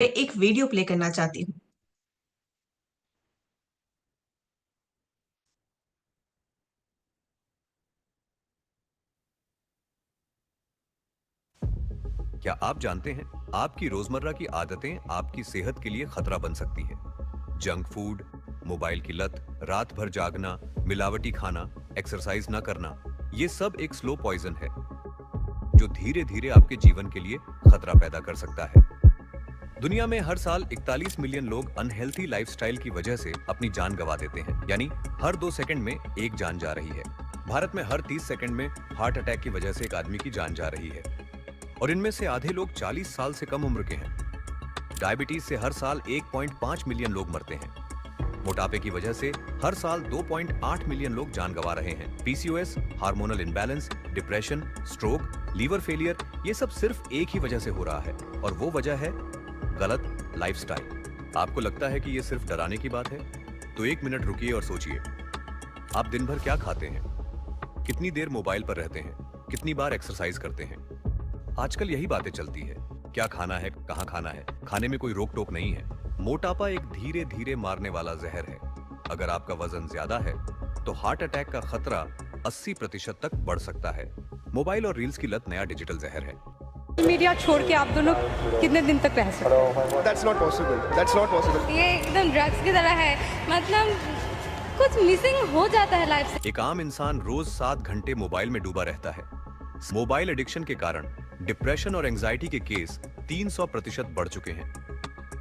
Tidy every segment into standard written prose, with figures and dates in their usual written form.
एक video play करना चाहती हूँ। क्या आप जानते हैं आपकी रोजमर्रा की आदतें आपकी सेहत के लिए खतरा बन सकती हैं? जंक फूड, मोबाइल की लत, रात भर जागना, मिलावटी खाना, एक्सरसाइज न करना, ये सब एक स्लो पॉइजन है जो धीरे धीरे आपके जीवन के लिए खतरा पैदा कर सकता है। दुनिया में हर साल 41 मिलियन लोग अनहेल्थी लाइफस्टाइल की वजह से अपनी जान गंवा देते हैं, यानी हर 2 सेकंड में एक जान जा रही है। भारत में हर 30 सेकंड में हार्ट अटैक की वजह से एक आदमी की जान जा रही है, और इनमें से आधे लोग 40 साल से कम उम्र के हैं। डायबिटीज से हर साल 1.5 मिलियन लोग मरते हैं। मोटापे की वजह से हर साल 2.8 मिलियन लोग जान गंवा रहे हैं। PCOS, hormonal imbalance, depression, stroke, liver failure, ये सब सिर्फ एक ही वजह से हो रहा है, और वो वजह है गलत लाइफस्टाइल। आपको लगता है कि ये सिर्फ डराने की बात है? तो एक मिनट रुकिए और सोचिए, आप दिन भर क्या खाते हैं? कितनी देर मोबाइल पर रहते हैं? कितनी बार एक्सरसाइज करते हैं? आजकल यही बातें चलती है। क्या खाना है, कहाँ खाना है, खाने में कोई रोक टोक नहीं है। मोटापा एक धीरे धीरे मारने वाला जहर है। अगर आपका वजन ज्यादा है तो हार्ट अटैक का खतरा 80% तक बढ़ सकता है। मोबाइल और रील्स की लत नया डिजिटल जहर है। मीडिया छोड़ के आप दोनों कितने दिन तक रह सकते हैं? That's not possible. That's not possible. ये एकदम ड्रग्स की तरह है, मतलब कुछ मिसिंग हो जाता है लाइफ से। एक आम इंसान रोज 7 घंटे मोबाइल में डूबा रहता है। मोबाइल एडिक्शन के कारण डिप्रेशन और एंजाइटी के केस 300% बढ़ चुके हैं।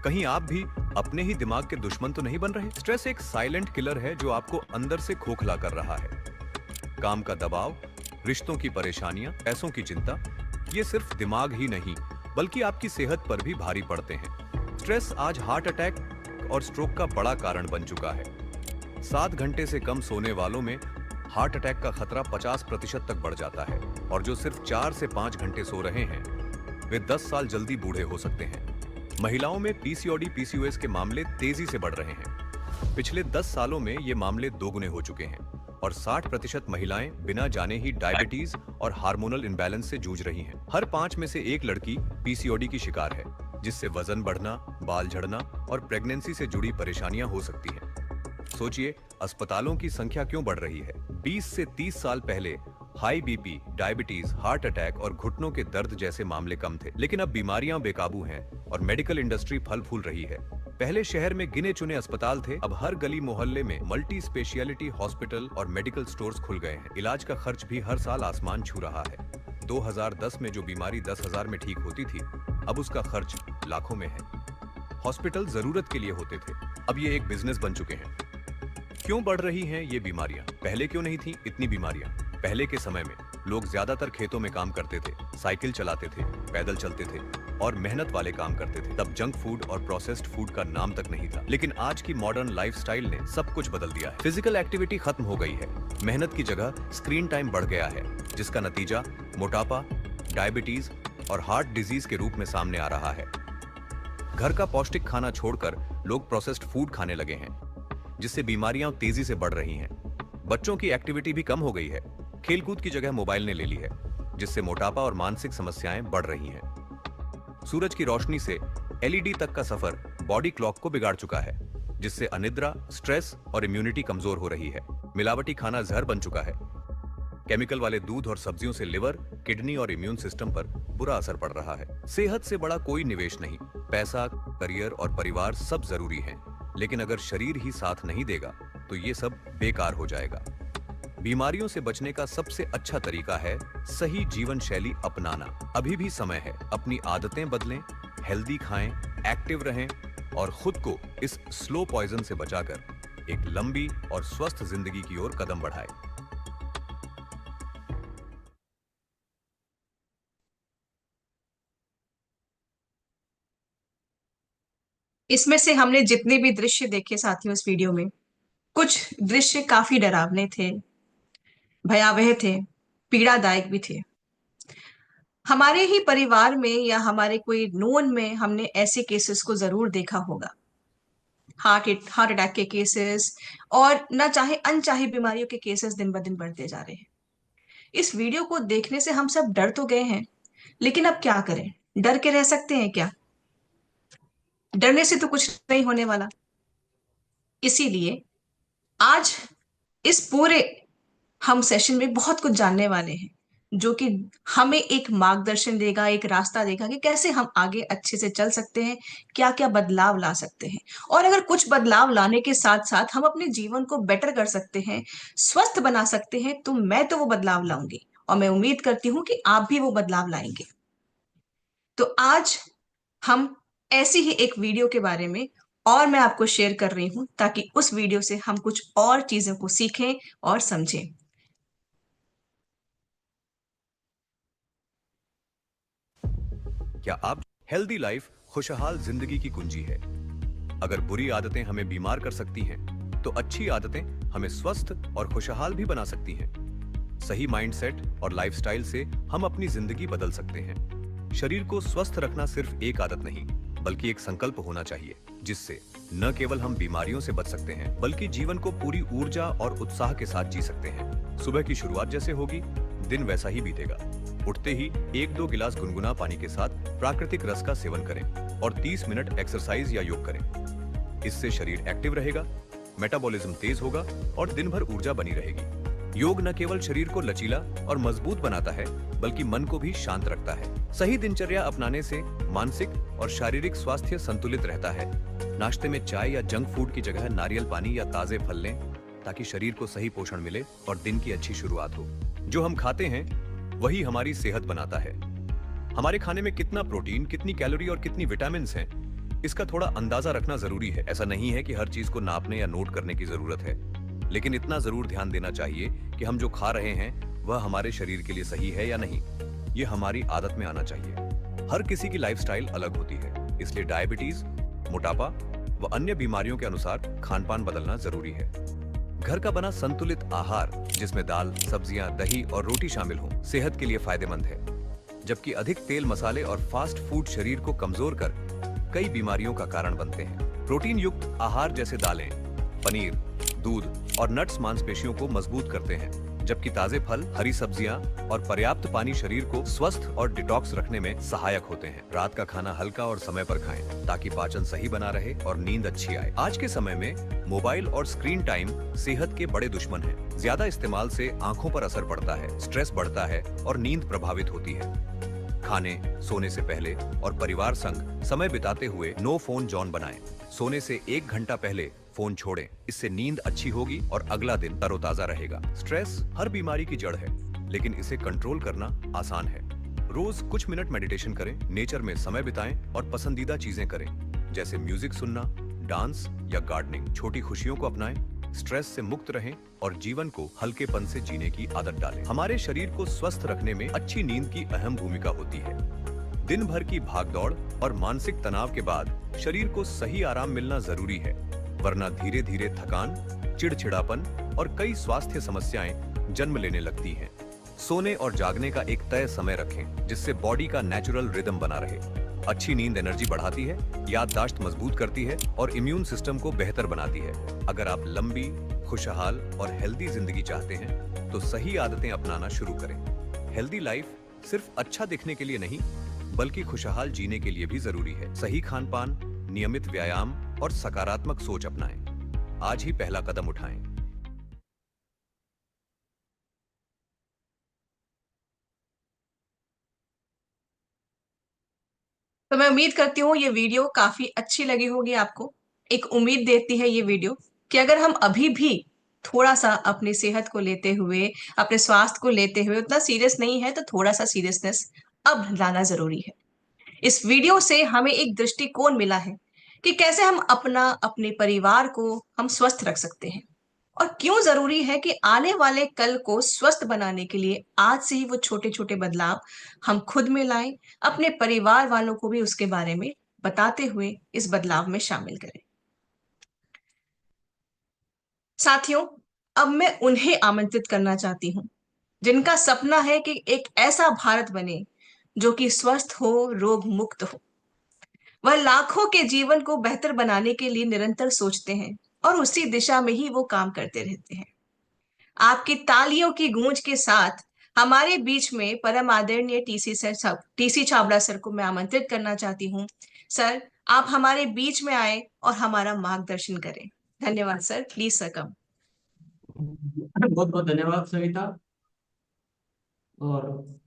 कहीं आप भी अपने ही दिमाग के दुश्मन तो नहीं बन रहे? स्ट्रेस एक साइलेंट किलर है जो आपको अंदर से खोखला कर रहा है। काम का दबाव, रिश्तों की परेशानियां, पैसों की चिंता, ये सिर्फ दिमाग ही नहीं बल्कि आपकी सेहत पर भी भारी पड़ते हैं। स्ट्रेस आज हार्ट अटैक और स्ट्रोक का बड़ा कारण बन चुका है। 7 घंटे से कम सोने वालों में हार्ट अटैक का खतरा 50% तक बढ़ जाता है, और जो सिर्फ 4 से 5 घंटे सो रहे हैं वे 10 साल जल्दी बूढ़े हो सकते हैं। महिलाओं में पीसीओडी पीसीओएस के मामले तेजी से बढ़ रहे हैं। पिछले 10 सालों में ये मामले दोगुने हो चुके हैं, और 60% महिलाएं बिना जाने ही डायबिटीज और हार्मोनल इम्बैलेंस से जूझ रही हैं। हर 5 में से एक लड़की पीसीओडी की शिकार है, जिससे वजन बढ़ना, बाल झड़ना और प्रेगनेंसी से जुड़ी परेशानियां हो सकती हैं। सोचिए, अस्पतालों की संख्या क्यों बढ़ रही है? 20 से 30 साल पहले high BP, diabetes, heart attack और घुटनों के दर्द जैसे मामले कम थे, लेकिन अब बीमारियां बेकाबू हैं और मेडिकल इंडस्ट्री फल फूल रही है। पहले शहर में गिने चुने अस्पताल थे, अब हर गली मोहल्ले में मल्टी स्पेशलिटी हॉस्पिटल और मेडिकल स्टोर्स खुल गए हैं। इलाज का खर्च भी हर साल आसमान छू रहा है। 2010 में जो बीमारी 10,000 में ठीक होती थी, अब उसका खर्च लाखों में है। हॉस्पिटल जरूरत के लिए होते थे, अब ये एक बिजनेस बन चुके हैं। क्यों बढ़ रही हैं ये बीमारियां? पहले क्यों नहीं थी इतनी बीमारियां? पहले के समय में लोग ज्यादातर खेतों में काम करते थे, साइकिल चलाते थे, पैदल चलते थे और मेहनत वाले काम करते थे। तब जंक फूड और प्रोसेस्ड फूड का नाम तक नहीं था। लेकिन आज की मॉडर्न लाइफस्टाइल ने सब कुछ बदल दिया है। फिजिकल एक्टिविटी खत्म हो गई है, मेहनत की जगह स्क्रीन टाइम बढ़ गया है, जिसका नतीजा मोटापा, डायबिटीज और हार्ट डिजीज के रूप में सामने आ रहा है। घर का पौष्टिक खाना छोड़कर लोग प्रोसेस्ड फूड खाने लगे हैं, जिससे बीमारियां तेजी से बढ़ रही हैं। बच्चों की एक्टिविटी भी कम हो गई है, खेलकूद की जगह मोबाइल ने ले ली है, जिससे मोटापा और मानसिक समस्याएं बढ़ रही हैं। सूरज की रोशनी से एलईडी तक का सफर बॉडी क्लॉक को बिगाड़ चुका है, जिससे अनिद्रा, स्ट्रेस और इम्यूनिटी कमजोर हो रही है। मिलावटी खाना जहर बन चुका है। केमिकल वाले दूध और सब्जियों से लिवर, किडनी और इम्यून सिस्टम पर बुरा असर पड़ रहा है। सेहत से बड़ा कोई निवेश नहीं। पैसा, करियर और परिवार सब जरूरी हैं, लेकिन अगर शरीर ही साथ नहीं देगा तो ये सब बेकार हो जाएगा। बीमारियों से बचने का सबसे अच्छा तरीका है सही जीवन शैली अपनाना। अभी भी समय है, अपनी आदतें बदलें, हेल्दी खाएं, एक्टिव रहें और खुद को इस स्लो पॉइजन से बचाकर एक लंबी और स्वस्थ जिंदगी की ओर कदम बढ़ाएं। इसमें से हमने जितने भी दृश्य देखे साथियों इस वीडियो में, कुछ दृश्य काफी डरावने थे, भयावह थे, पीड़ादायक भी थे। हमारे ही परिवार में या हमारे कोई नोन में हमने ऐसे केसेस को जरूर देखा होगा। हार्ट अटैक के केसेस और ना चाहे अनचाही बीमारियों के केसेस दिन ब दिन बढ़ते जा रहे हैं। इस वीडियो को देखने से हम सब डर तो गए हैं, लेकिन अब क्या करें? डर के रह सकते हैं क्या? डरने से तो कुछ नहीं होने वाला। इसीलिए आज इस पूरे हम सेशन में बहुत कुछ जानने वाले हैं, जो कि हमें एक मार्गदर्शन देगा, एक रास्ता देगा कि कैसे हम आगे अच्छे से चल सकते हैं, क्या क्या बदलाव ला सकते हैं। और अगर कुछ बदलाव लाने के साथ साथ हम अपने जीवन को बेटर कर सकते हैं, स्वस्थ बना सकते हैं, तो मैं तो वो बदलाव लाऊंगी और मैं उम्मीद करती हूँ कि आप भी वो बदलाव लाएंगे। तो आज हम ऐसी ही एक वीडियो के बारे में और मैं आपको शेयर कर रही हूं, ताकि उस वीडियो से हम कुछ और चीजों को सीखें और समझें। क्या आप हेल्दी लाइफ खुशहाल जिंदगी की कुंजी है। अगर बुरी आदतें हमें बीमार कर सकती हैं, तो अच्छी आदतें हमें स्वस्थ और खुशहाल भी बना सकती हैं। सही माइंडसेट और लाइफस्टाइल से हम अपनी जिंदगी बदल सकते हैं। शरीर को स्वस्थ रखना सिर्फ एक आदत नहीं, बल्कि एक संकल्प होना चाहिए, जिससे न केवल हम बीमारियों से बच सकते हैं, बल्कि जीवन को पूरी ऊर्जा और उत्साह के साथ जी सकते हैं। सुबह की शुरुआत जैसे होगी, दिन वैसा ही बीतेगा। उठते ही 1-2 गिलास गुनगुना पानी के साथ प्राकृतिक रस का सेवन करें और 30 मिनट एक्सरसाइज या योग करें। इससे शरीर एक्टिव रहेगा, मेटाबॉलिज्म तेज होगा और दिन भर ऊर्जा बनी रहेगी। योग न केवल शरीर को लचीला और मजबूत बनाता है, बल्कि मन को भी शांत रखता है। सही दिनचर्या अपनाने से मानसिक और शारीरिक स्वास्थ्य संतुलित रहता है। नाश्ते में चाय या जंक फूड की जगह नारियल पानी या ताजे फल लें, ताकि शरीर को सही पोषण मिले और दिन की अच्छी शुरुआत हो। जो हम खाते हैं वही हमारी सेहत बनाता है। हमारे खाने में कितना प्रोटीन, कितनी कैलोरी और कितनी विटामिन्स हैं, इसका थोड़ा अंदाजा रखना जरूरी है। ऐसा नहीं है कि हर चीज को नापने या नोट करने की जरूरत है, लेकिन इतना जरूर ध्यान देना चाहिए कि हम जो खा रहे हैं वह हमारे शरीर के लिए सही है या नहीं। ये हमारी आदत में आना चाहिए। हर किसी की लाइफस्टाइल अलग होती है, इसलिए डायबिटीज, मोटापा व अन्य बीमारियों के अनुसार खान-पान बदलना जरूरी है। घर का बना संतुलित आहार, जिसमें दाल, सब्जियां, दही और रोटी शामिल हो, सेहत के लिए फायदेमंद है। जबकि अधिक तेल, मसाले और फास्ट फूड शरीर को कमजोर कर कई बीमारियों का कारण बनते हैं। प्रोटीन युक्त आहार जैसे दालें, पनीर, दूध और नट्स मांसपेशियों को मजबूत करते हैं, जबकि ताजे फल, हरी सब्जियां और पर्याप्त पानी शरीर को स्वस्थ और डिटॉक्स रखने में सहायक होते हैं। रात का खाना हल्का और समय पर खाएं, ताकि पाचन सही बना रहे और नींद अच्छी आए। आज के समय में मोबाइल और स्क्रीन टाइम सेहत के बड़े दुश्मन हैं। ज्यादा इस्तेमाल से आंखों पर असर पड़ता है, स्ट्रेस बढ़ता है और नींद प्रभावित होती है। खाने, सोने से पहले और परिवार संग समय बिताते हुए नो फोन जोन बनाएं। सोने से 1 घंटा पहले फोन छोड़ें, इससे नींद अच्छी होगी और अगला दिन तरोताजा रहेगा। स्ट्रेस हर बीमारी की जड़ है, लेकिन इसे कंट्रोल करना आसान है। रोज कुछ मिनट मेडिटेशन करें, नेचर में समय बिताएं और पसंदीदा चीजें करें, जैसे म्यूजिक सुनना, डांस या गार्डनिंग। छोटी खुशियों को अपनाएं, स्ट्रेस से मुक्त रहें और जीवन को हल्केपन से जीने की आदत डालें। हमारे शरीर को स्वस्थ रखने में अच्छी नींद की अहम भूमिका होती है। दिन भर की भागदौड़ और मानसिक तनाव के बाद शरीर को सही आराम मिलना जरूरी है, वरना धीरे धीरे थकान, चिड़चिड़ापन और कई स्वास्थ्य समस्याएं जन्म लेने लगती हैं। सोने और जागने का एक तय समय रखें, जिससे बॉडी का नेचुरल रिदम बना रहे। अच्छी नींद एनर्जी बढ़ाती है, याददाश्त मजबूत करती है और इम्यून सिस्टम को बेहतर बनाती है। अगर आप लंबी, खुशहाल और हेल्दी जिंदगी चाहते हैं, तो सही आदतें अपनाना शुरू करें। हेल्दी लाइफ सिर्फ अच्छा दिखने के लिए नहीं, बल्कि खुशहाल जीने के लिए भी जरूरी है। सही खान-पान, नियमित व्यायाम और सकारात्मक सोच अपनाएं। आज ही पहला कदम उठाएं। तो मैं उम्मीद करती हूँ ये वीडियो काफी अच्छी लगी होगी आपको। एक उम्मीद देती है ये वीडियो कि अगर हम अभी भी थोड़ा सा अपनी सेहत को लेते हुए, अपने स्वास्थ्य को लेते हुए उतना सीरियस नहीं है, तो थोड़ा सा सीरियसनेस अब लाना जरूरी है। इस वीडियो से हमें एक दृष्टिकोण मिला है कि कैसे हम अपना, अपने परिवार को हम स्वस्थ रख सकते हैं, और क्यों जरूरी है कि आने वाले कल को स्वस्थ बनाने के लिए आज से ही वो छोटे छोटे बदलाव हम खुद में लाएं, अपने परिवार वालों को भी उसके बारे में बताते हुए इस बदलाव में शामिल करें। साथियों, अब मैं उन्हें आमंत्रित करना चाहती हूं जिनका सपना है कि एक ऐसा भारत बने जो कि स्वस्थ हो, रोग मुक्त हो। वह लाखों के जीवन को बेहतर बनाने के लिए निरंतर सोचते हैं और उसी दिशा में ही वो काम करते रहते हैं। आपकी तालियों की गूंज के साथ हमारे बीच में परम आदरणीय टीसी छाबड़ा सर को मैं आमंत्रित करना चाहती हूँ। सर, आप हमारे बीच में आए और हमारा मार्गदर्शन करें। धन्यवाद सर, प्लीज सर कम। बहुत बहुत धन्यवाद सविता। और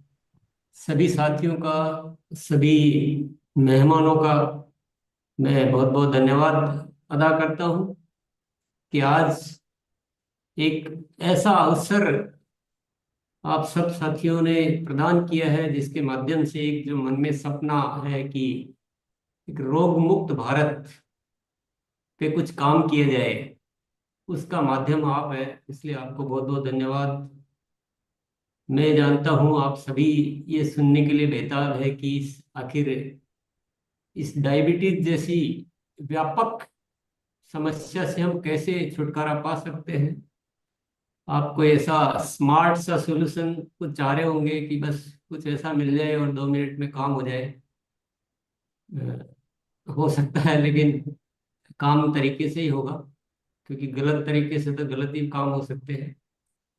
सभी साथियों का, सभी मेहमानों का मैं बहुत बहुत धन्यवाद अदा करता हूं कि आज एक ऐसा अवसर आप सब साथियों ने प्रदान किया है, जिसके माध्यम से एक जो मन में सपना है कि एक रोग मुक्त भारत पे कुछ काम किया जाए, उसका माध्यम आप है। इसलिए आपको बहुत बहुत धन्यवाद। मैं जानता हूं आप सभी ये सुनने के लिए बेताब है कि आखिर इस डायबिटीज जैसी व्यापक समस्या से हम कैसे छुटकारा पा सकते हैं। आप कोई ऐसा स्मार्ट सा सोल्यूशन कुछ चाह रहे होंगे कि बस कुछ ऐसा मिल जाए और 2 मिनट में काम हो जाए। हो सकता है, लेकिन काम तरीके से ही होगा, क्योंकि गलत तरीके से तो गलत ही काम हो सकते हैं,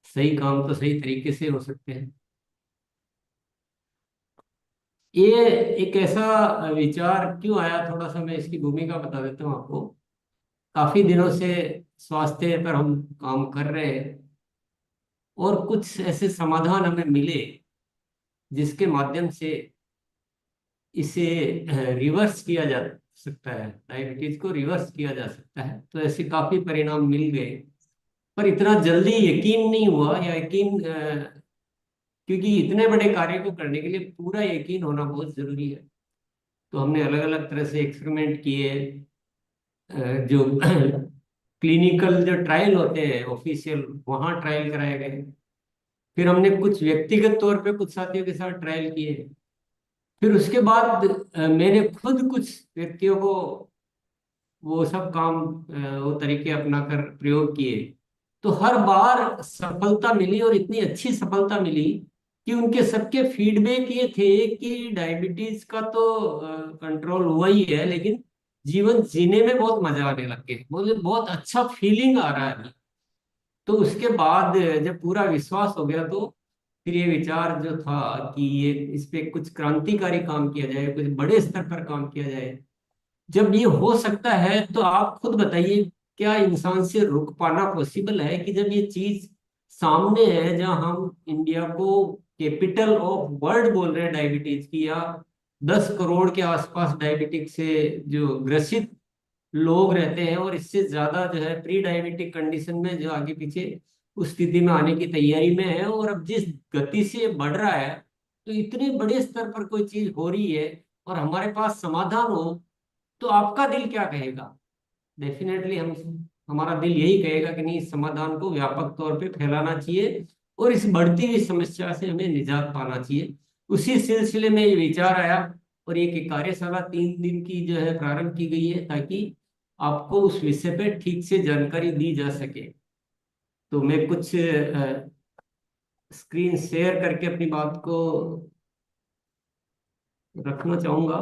सही काम तो सही तरीके से हो सकते हैं। ये एक ऐसा विचार क्यों आया, थोड़ा सा मैं इसकी भूमिका बता देता हूँ आपको। काफी दिनों से स्वास्थ्य पर हम काम कर रहे हैं और कुछ ऐसे समाधान हमें मिले जिसके माध्यम से इसे रिवर्स किया जा सकता है, डायबिटीज को रिवर्स किया जा सकता है। तो ऐसे काफी परिणाम मिल गए, पर इतना जल्दी यकीन नहीं हुआ, या यकीन क्योंकि इतने बड़े कार्य को करने के लिए पूरा यकीन होना बहुत जरूरी है। तो हमने अलग अलग तरह से एक्सपेरिमेंट किए, जो क्लिनिकल जो ट्रायल होते हैं ऑफिशियल, वहाँ ट्रायल कराए गए। फिर हमने कुछ व्यक्तिगत तौर पे कुछ साथियों के साथ ट्रायल किए। फिर उसके बाद मैंने खुद कुछ व्यक्तियों को वो सब काम, वो तरीके अपनाकर प्रयोग किए। तो हर बार सफलता मिली, और इतनी अच्छी सफलता मिली कि उनके सबके फीडबैक ये थे कि डायबिटीज का तो कंट्रोल हुआ ही है, लेकिन जीवन जीने में बहुत मजा आने लग गया, मुझे बहुत अच्छा फीलिंग आ रहा है। तो उसके बाद जब पूरा विश्वास हो गया, तो फिर ये विचार जो था कि ये इस पे कुछ क्रांतिकारी काम किया जाए, कुछ बड़े स्तर पर काम किया जाए। जब ये हो सकता है तो आप खुद बताइए, क्या इंसान से रुक पाना पॉसिबल है? कि जब ये चीज सामने है, जहां हम इंडिया को कैपिटल ऑफ वर्ल्ड बोल रहे हैं डायबिटीज की, या 10 करोड़ के आसपास डायबिटिक से जो ग्रसित लोग रहते हैं, और इससे ज्यादा जो है प्री डायबिटिक कंडीशन में जो आगे पीछे उस स्थिति में आने की तैयारी में है, और अब जिस गति से ये बढ़ रहा है, तो इतने बड़े स्तर पर कोई चीज हो रही है और हमारे पास समाधान हो, तो आपका दिल क्या कहेगा? डेफिनेटली हम, हमारा दिल यही कहेगा कि नहीं, इस समाधान को व्यापक तौर पे फैलाना चाहिए और इस बढ़ती हुई समस्या से हमें निजात पाना चाहिए। उसी सिलसिले में ये विचार आया, और एक कार्यशाला 3 दिन की जो है प्रारंभ की गई है, ताकि आपको उस विषय पे ठीक से जानकारी दी जा सके। तो मैं कुछ स्क्रीन शेयर करके अपनी बात को रखना चाहूंगा।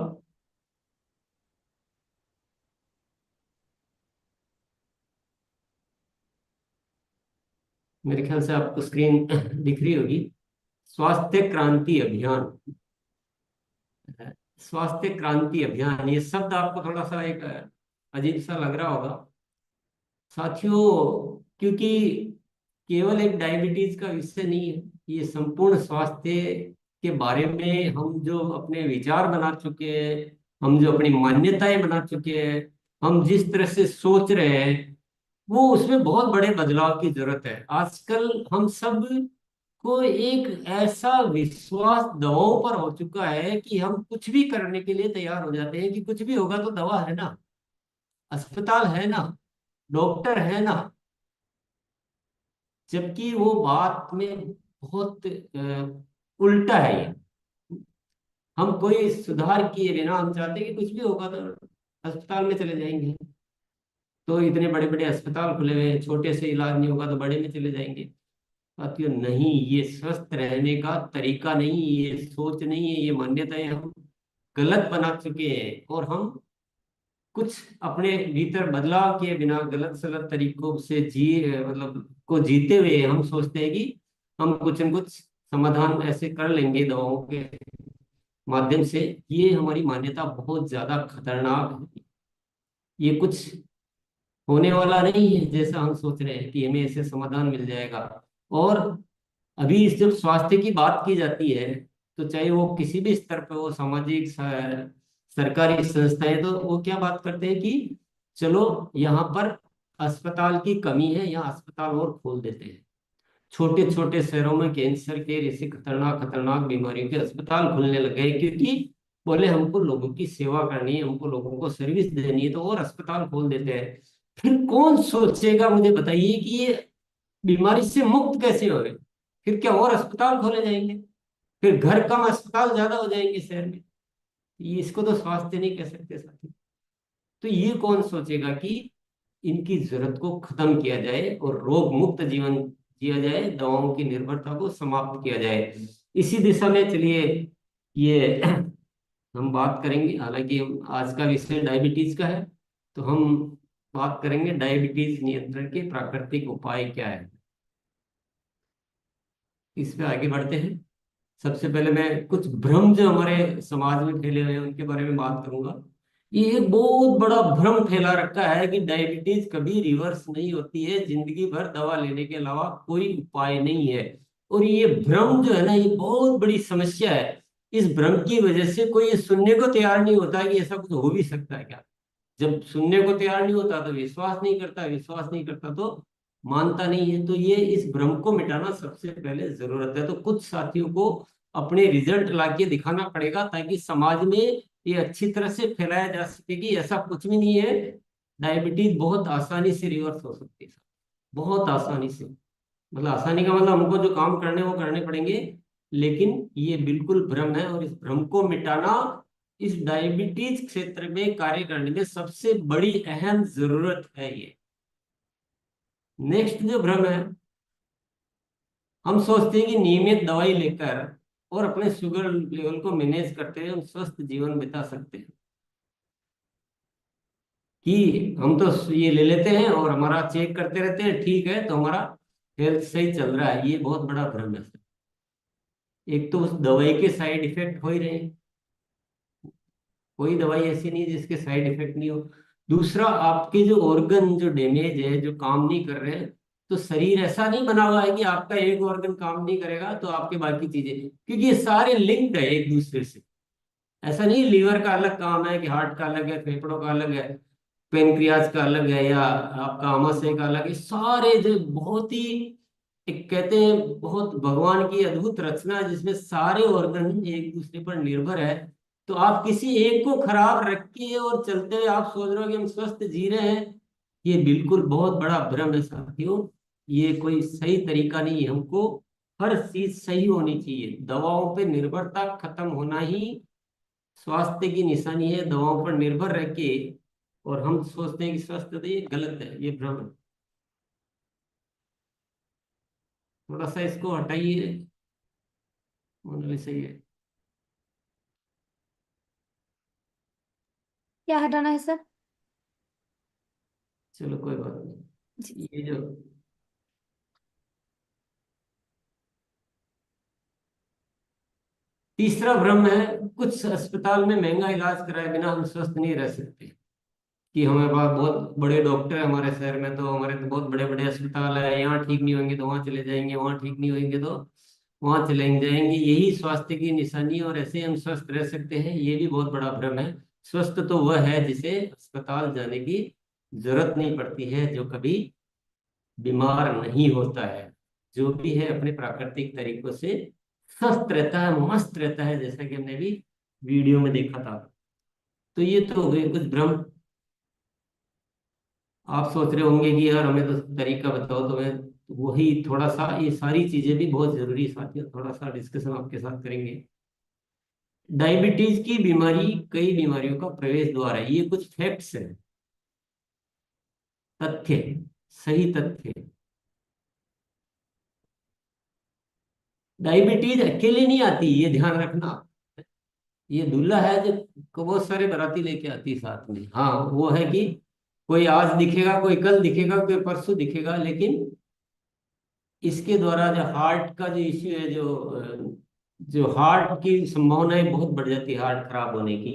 मेरे ख्याल से आपको स्क्रीन दिख रही होगी। स्वास्थ्य क्रांति अभियान, स्वास्थ्य क्रांति अभियान, ये शब्द आपको थोड़ा सा एक अजीब सा लग रहा होगा साथियों, क्योंकि केवल एक डायबिटीज का विषय नहीं है, ये संपूर्ण स्वास्थ्य के बारे में हम जो अपने विचार बना चुके हैं, हम जो अपनी मान्यताएं बना चुके हैं, हम जिस तरह से सोच रहे हैं, वो उसमें बहुत बड़े बदलाव की जरूरत है। आजकल हम सब को एक ऐसा विश्वास दवाओं पर हो चुका है कि हम कुछ भी करने के लिए तैयार हो जाते हैं, कि कुछ भी होगा तो दवा है ना, अस्पताल है ना, डॉक्टर है ना। जबकि वो बात में बहुत उल्टा है ये। हम कोई सुधार किए बिना हम चाहते हैं कि कुछ भी होगा तो अस्पताल में चले जाएंगे। तो इतने बड़े बड़े अस्पताल खुले हुए हैं, छोटे से इलाज नहीं होगा तो बड़े में चले जाएंगे। साथियों नहीं, ये स्वस्थ रहने का तरीका नहीं, ये सोच नहीं है, ये मान्यताएं हम गलत बना चुके हैं, और हम कुछ अपने भीतर बदलाव किए बिना गलत सलत तरीकों से मतलब को जीते हुए हम सोचते हैं कि हम कुछ न कुछ समाधान ऐसे कर लेंगे दवाओं के माध्यम से, ये हमारी मान्यता बहुत ज्यादा खतरनाक है। ये कुछ होने वाला नहीं है जैसा हम सोच रहे हैं कि हमें ऐसे समाधान मिल जाएगा। और अभी जब स्वास्थ्य की बात की जाती है, तो चाहे वो किसी भी स्तर पर हो, सामाजिक सरकारी संस्थाएं, तो वो क्या बात करते हैं कि चलो यहाँ पर अस्पताल की कमी है, यहाँ अस्पताल और खोल देते हैं। छोटे छोटे शहरों में कैंसर के ऐसे खतरनाक खतरनाक बीमारियों के अस्पताल खुलने लग गए, क्योंकि बोले हमको लोगों की सेवा करनी है, हमको लोगों को सर्विस देनी है, तो और अस्पताल खोल देते हैं। फिर कौन सोचेगा, मुझे बताइए कि ये बीमारी से मुक्त कैसे हो गए? फिर क्या और अस्पताल खोले जाएंगे? फिर घर कम अस्पताल ज्यादा हो जाएंगे शहर में? ये इसको तो स्वास्थ्य नहीं कह सकते साथी। तो ये कौन सोचेगा कि इनकी जरूरत को खत्म किया जाए और रोग मुक्त जीवन जिया जाए, दवाओं की निर्भरता को समाप्त किया जाए। इसी दिशा में चलिए ये हम बात करेंगे। हालांकि आज का विषय डायबिटीज का है, तो हम बात करेंगे डायबिटीज नियंत्रण के प्राकृतिक उपाय क्या है। इस पे आगे बढ़ते हैं। सबसे पहले मैं कुछ भ्रम जो हमारे समाज में फैले हुए हैं उनके बारे में बात करूंगा। ये एक बहुत बड़ा भ्रम फैला रखा है कि डायबिटीज कभी रिवर्स नहीं होती है, जिंदगी भर दवा लेने के अलावा कोई उपाय नहीं है। और ये भ्रम जो है ना, ये बहुत बड़ी समस्या है। इस भ्रम की वजह से कोई ये सुनने को तैयार नहीं होता कि ऐसा कुछ हो भी सकता है क्या। जब सुनने को तैयार नहीं होता तो विश्वास नहीं करता, विश्वास नहीं करता तो मानता नहीं है। तो ये इस भ्रम को मिटाना सबसे पहले जरूरत है। तो कुछ साथियों को अपने रिजल्ट लाके दिखाना पड़ेगा, ताकि समाज में ये अच्छी तरह से फैलाया जा सके कि ऐसा कुछ भी नहीं है। डायबिटीज बहुत आसानी से रिवर्स हो सकती है, बहुत आसानी से। मतलब आसानी का मतलब हमको जो काम करने वो करने पड़ेंगे, लेकिन ये बिल्कुल भ्रम है। और इस भ्रम को मिटाना इस डायबिटीज क्षेत्र में कार्य करने में सबसे बड़ी अहम जरूरत है। ये नेक्स्ट जो भ्रम है, हम सोचते हैं कि नियमित दवाई लेकर और अपने शुगर लेवल को मैनेज करते हुए हम स्वस्थ जीवन बिता सकते हैं। कि हम तो ये ले लेते हैं और हमारा चेक करते रहते हैं, ठीक है, तो हमारा हेल्थ सही चल रहा है। ये बहुत बड़ा भ्रम है। एक तो उस दवाई के साइड इफेक्ट हो ही रहे हैं, कोई दवाई ऐसी नहीं जिसके साइड इफेक्ट नहीं हो। दूसरा, आपके जो ऑर्गन जो डैमेज है, जो काम नहीं कर रहे हैं, तो शरीर ऐसा नहीं बना हुआ है कि आपका एक ऑर्गन काम नहीं करेगा तो आपके बाकी चीजें, क्योंकि ये सारे लिंक्ड है एक दूसरे से। ऐसा नहीं लीवर का अलग काम है कि हार्ट का अलग है, फेफड़ों का अलग है, पेनक्रियाज का अलग है, या आपका आमाशय का अलग है। सारे जो बहुत ही एक कहते हैं बहुत भगवान की अद्भुत रचना है, जिसमें सारे ऑर्गन एक दूसरे पर निर्भर है। तो आप किसी एक को खराब रख के और चलते हुए आप सोच रहे हो कि हम स्वस्थ जी रहे हैं, ये बिल्कुल बहुत बड़ा भ्रम है साथियों। ये कोई सही तरीका नहीं है। हमको हर चीज सही होनी चाहिए, दवाओं पे निर्भरता खत्म होना ही स्वास्थ्य की निशानी है। दवाओं पर निर्भर रह के और हम सोचते हैं कि स्वस्थ है, तो ये गलत है, ये भ्रम है। थोड़ा सा इसको हटाइए, मतलब सही है। क्या हटाना है सर? चलो कोई बात नहीं। ये जो तीसरा भ्रम है, कुछ अस्पताल में महंगा इलाज कराए बिना हम स्वस्थ नहीं रह सकते। कि हमारे पास बहुत बड़े डॉक्टर है हमारे शहर में, तो हमारे तो बहुत बड़े बड़े अस्पताल है, यहाँ ठीक नहीं होंगे तो वहाँ चले जाएंगे, वहाँ ठीक नहीं होंगे तो वहाँ चले जाएंगे, यही स्वास्थ्य की निशानी है और ऐसे हम स्वस्थ रह सकते हैं। ये भी बहुत बड़ा भ्रम है। स्वस्थ तो वह है जिसे अस्पताल जाने की जरूरत नहीं पड़ती है, जो कभी बीमार नहीं होता है, जो भी है अपने प्राकृतिक तरीकों से स्वस्थ रहता है, मस्त रहता है, जैसा कि हमने भी वीडियो में देखा था। तो ये तो हो गए कुछ भ्रम। आप सोच रहे होंगे कि यार हमें तो तरीका बताओ, तो मैं वही थोड़ा सा, ये सारी चीजें भी बहुत जरूरी साथियों, थोड़ा सा डिस्कशन आपके साथ करेंगे। डायबिटीज की बीमारी कई बीमारियों का प्रवेश द्वार है, ये कुछ फैक्ट्स है, तथ्य, सही तथ्य। डायबिटीज अकेले नहीं आती, ये ध्यान रखना। ये दूल्हा है जो बहुत सारे बाराती लेके आती है साथ में। हाँ, वो है कि कोई आज दिखेगा, कोई कल दिखेगा, कोई परसों दिखेगा, लेकिन इसके द्वारा जो हार्ट का जो इश्यू है, जो जो हार्ट की संभावनाएं बहुत बढ़ जाती है, हार्ट खराब होने की।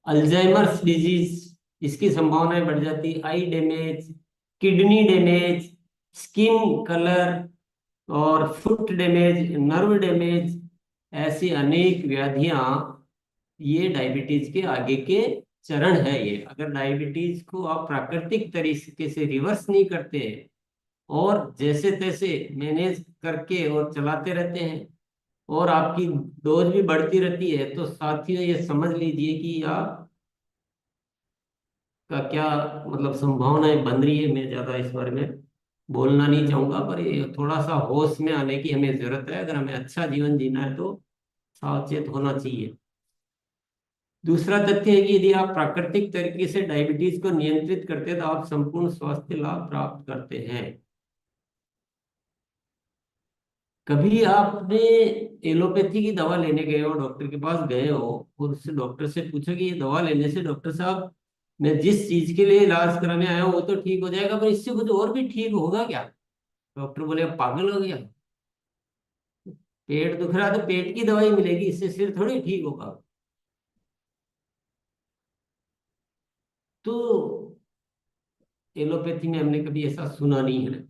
अल्जाइमर्स डिजीज, इसकी संभावनाएं बढ़ जाती, eye damage, kidney damage, skin colour, और फुट डैमेज, नर्व डैमेज, ऐसी अनेक व्याधियां, ये डायबिटीज के आगे के चरण है। ये अगर डायबिटीज को आप प्राकृतिक तरीके से रिवर्स नहीं करते और जैसे तैसे मैनेज करके और चलाते रहते हैं और आपकी डोज भी बढ़ती रहती है, तो साथियों ये समझ लीजिए कि आप का क्या मतलब संभावनाएं बन रही है। मैं ज्यादा इस बारे में बोलना नहीं चाहूंगा, पर ये थोड़ा सा होश में आने की हमें जरूरत है। अगर हमें अच्छा जीवन जीना है तो सावचेत होना चाहिए। दूसरा तथ्य है कि यदि आप प्राकृतिक तरीके से डायबिटीज को नियंत्रित करते हैं तो आप संपूर्ण स्वास्थ्य लाभ प्राप्त करते हैं। कभी आपने एलोपैथी की दवा लेने गए हो, डॉक्टर के पास गए हो और उससे डॉक्टर से पूछो कि ये दवा लेने से डॉक्टर साहब मैं जिस चीज के लिए इलाज कराने आया हूँ वो तो ठीक हो जाएगा, पर इससे कुछ और भी ठीक होगा क्या? डॉक्टर बोले "आप पागल हो गया, पेट दुख रहा है तो पेट की दवाई मिलेगी, इससे सिर थोड़ी ठीक होगा"। तो एलोपैथी में हमने कभी ऐसा सुना नहीं है।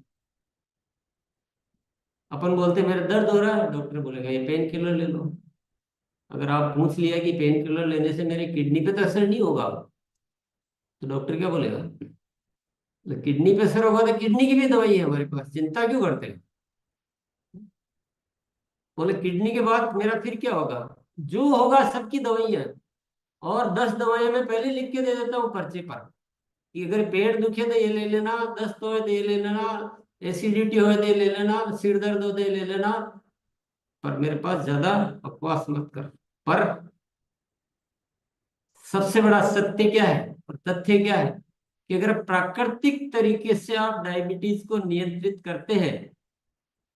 अपन बोलते मेरा दर्द हो रहा है, डॉक्टर बोलेगा ये पेन किलर ले लो। अगर आप पूछ लिया कि पेन किलर लेने से मेरे किडनी पे तो असर नहीं होगा, तो डॉक्टर क्या बोलेगा? किडनी पे असर होगा तो किडनी की भी दवाई है हमारे पास, चिंता क्यों करते हैं? बोले किडनी के बाद मेरा फिर क्या होगा? जो होगा सबकी दवाई है, और 10 दवाइयां मैं पहले लिख के दे देता हूँ पर्चे पर कि अगर पेट दुखे तो ये ले लेना, दस्त हो तो ये ले लेना, एसिडिटी हो तो ये ले लेना, सिर दर्द हो तो ये ले लेना, पर मेरे पास ज्यादा बकवास मत कर। पर सबसे बड़ा सत्य क्या है और तथ्य क्या है कि अगर प्राकृतिक तरीके से आप डायबिटीज को नियंत्रित करते हैं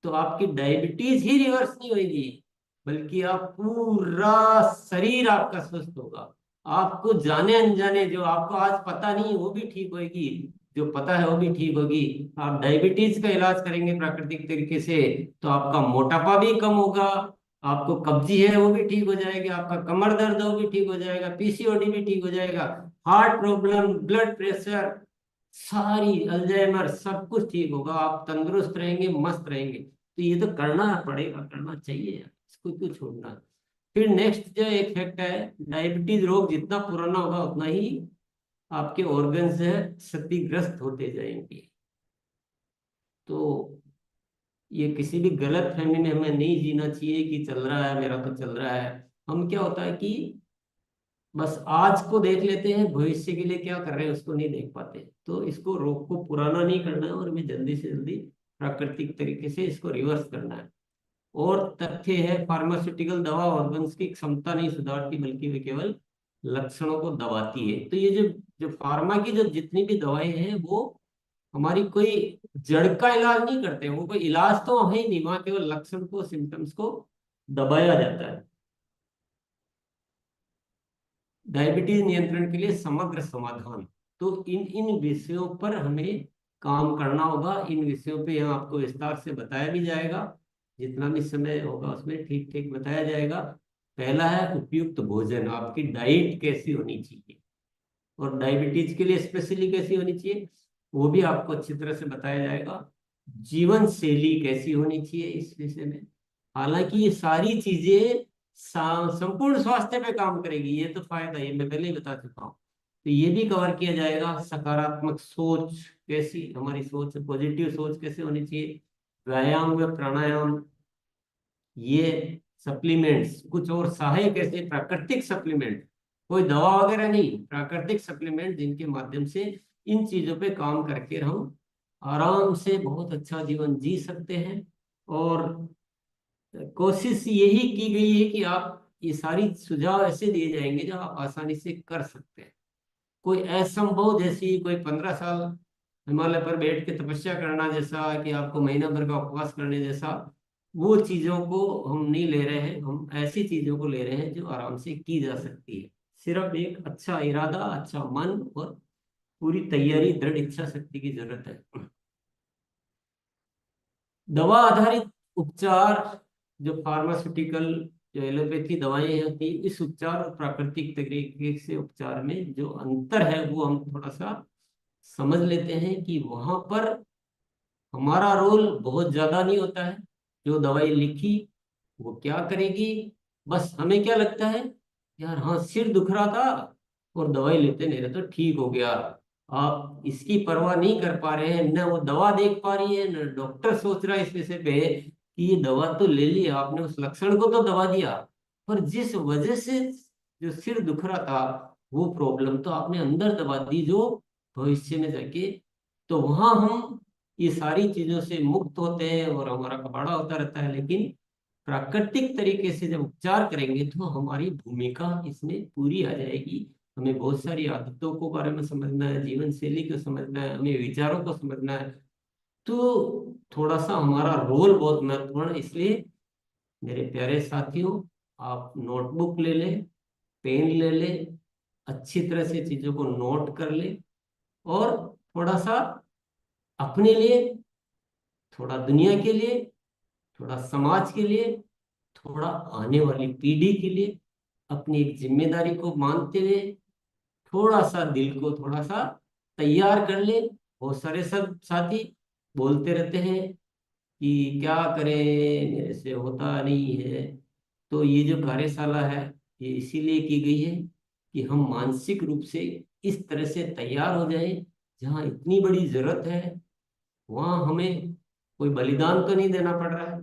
तो आपकी डायबिटीज ही रिवर्स नहीं होगी, बल्कि आप पूरा शरीर आपका स्वस्थ होगा। आपको जाने अनजाने जो आपको आज पता नहीं वो भी ठीक होगी, जो पता है वो भी ठीक होगी। आप डायबिटीज का इलाज करेंगे प्राकृतिक तरीके से तो आपका मोटापा भी कम होगा, आपको कब्जी है वो भी ठीक हो जाएगी, आपका कमर दर्द है वो भी ठीक हो जाएगा, पीसीओडी भी ठीक हो जाएगा, हार्ट प्रॉब्लम, ब्लड प्रेशर, सारी अल्जाइमर सब कुछ ठीक होगा। आप तंदुरुस्त रहेंगे, मस्त रहेंगे। तो ये तो करना पड़ेगा, करना चाहिए यार, इसको क्यों छोड़ना। फिर नेक्स्ट जो एक फैक्ट है, डायबिटीज रोग जितना पुराना होगा उतना ही आपके ऑर्गन्स है क्षतिग्रस्त होते जाएंगे। तो ये किसी भी गलत फहमी में हमें नहीं जीना चाहिए कि चल रहा है मेरा तो चल रहा है। हम क्या होता है कि बस आज को देख लेते हैं, भविष्य के लिए क्या कर रहे हैं उसको नहीं देख पाते। तो इसको रोग को पुराना नहीं करना है और हमें जल्दी से जल्दी प्राकृतिक तरीके से इसको रिवर्स करना है। और तथ्य है फार्मास्यूटिकल दवा ऑर्गन्स की क्षमता नहीं सुधारती बल्कि वे केवल लक्षणों को दबाती है। तो ये जो जो फार्मा की जो जितनी भी दवाएं हैं वो हमारी कोई जड़ का इलाज नहीं करते, वो कोई इलाज तो है ही नहीं, वहां केवल लक्षण को, सिम्टम्स को दबाया जाता है। डायबिटीज नियंत्रण के लिए समग्र समाधान, तो इन इन विषयों पर हमें काम करना होगा। इन विषयों पे यहाँ आपको विस्तार से बताया भी जाएगा, जितना भी समय होगा उसमें ठीक ठीक बताया जाएगा। पहला है उपयुक्त भोजन, आपकी डाइट कैसी होनी चाहिए और डायबिटीज के लिए स्पेशली कैसी होनी चाहिए वो भी आपको अच्छी तरह से बताया जाएगा। जीवन शैली कैसी होनी चाहिए इस विषय में। हालांकि ये सारी चीजें संपूर्ण स्वास्थ्य पे काम करेगी, ये तो फायदा ये मैं पहले ही बता चुका हूँ। तो ये भी कवर किया जाएगा। सकारात्मक सोच कैसी, हमारी सोच पॉजिटिव सोच कैसे होनी चाहिए, व्यायाम व प्राणायाम, ये सप्लीमेंट्स कुछ और सहायक ऐसे प्राकृतिक सप्लीमेंट, कोई दवा वगैरह नहीं, प्राकृतिक सप्लीमेंट जिनके माध्यम से इन चीजों पे काम करके हम आराम से बहुत अच्छा जीवन जी सकते हैं। और कोशिश यही की गई है कि आप ये सारी सुझाव ऐसे दिए जाएंगे जो आप आसानी से कर सकते हैं। कोई असंभव जैसी कोई 15 साल हिमालय पर बैठ के तपस्या करना जैसा कि आपको महीना भर का उपवास करने जैसा, वो चीजों को हम नहीं ले रहे हैं। हम ऐसी चीजों को ले रहे हैं जो आराम से की जा सकती है। सिर्फ एक अच्छा इरादा, अच्छा मन और पूरी तैयारी, दृढ़ इच्छा शक्ति की जरूरत है। दवा आधारित उपचार जो फार्मास्यूटिकल, जो एलोपैथी दवाएं होती हैं, इस उपचार और प्राकृतिक तरीके से उपचार में जो अंतर है वो हम थोड़ा सा समझ लेते हैं कि वहां पर हमारा रोल बहुत ज्यादा नहीं होता है। जो दवाई लिखी वो क्या करेगी, बस हमें क्या लगता है, यार हाँ सिर दुख रहा था और दवाई लेते नहीं रहे तो ठीक हो गया। आप इसकी परवाह नहीं कर पा रहे हैं, न वो दवा देख पा रही है, न डॉक्टर सोच रहा है इस विषय पे कि ये दवा तो ले ली आपने, उस लक्षण को तो दवा दिया, पर जिस वजह से जो सिर दुख रहा था वो प्रॉब्लम तो आपने अंदर दबा दी जो भविष्य में जाके, तो वहां हम ये सारी चीजों से मुक्त होते हैं और हमारा कबाड़ा होता रहता है। लेकिन प्राकृतिक तरीके से जब उपचार करेंगे तो हमारी भूमिका इसमें पूरी आ जाएगी। हमें बहुत सारी आदतों को बारे में समझना है, जीवन शैली को समझना है, हमें विचारों को समझना है, तो थोड़ा सा हमारा रोल बहुत महत्वपूर्ण है। इसलिए मेरे प्यारे साथियों, आप नोटबुक ले लें, पेन ले लें, अच्छी तरह से चीजों को नोट कर लें, और थोड़ा सा अपने लिए, थोड़ा दुनिया के लिए, थोड़ा समाज के लिए, थोड़ा आने वाली पीढ़ी के लिए अपनी एक जिम्मेदारी को मानते हुए थोड़ा सा दिल को थोड़ा सा तैयार कर ले। बहुत सारे सब साथी बोलते रहते हैं कि क्या करें, मेरे से होता नहीं है। तो ये जो कार्यशाला है ये इसीलिए की गई है कि हम मानसिक रूप से इस तरह से तैयार हो जाएं, जहाँ इतनी बड़ी जरूरत है वहाँ हमें कोई बलिदान तो नहीं देना पड़ रहा है,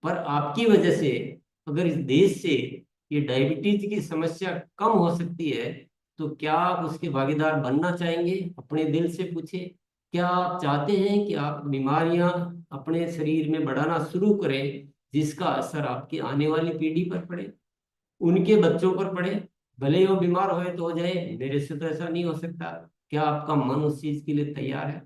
पर आपकी वजह से अगर इस देश से ये डायबिटीज की समस्या कम हो सकती है, तो क्या आप उसके भागीदार बनना चाहेंगे? अपने दिल से पूछे, क्या आप चाहते हैं कि आप बीमारियां अपने शरीर में बढ़ाना शुरू करें जिसका असर आपकी आने वाली पीढ़ी पर पड़े, उनके बच्चों पर पड़े? भले ही वो बीमार होए तो हो जाए, मेरे से तो ऐसा नहीं हो सकता। क्या आपका मन उस चीज के लिए तैयार है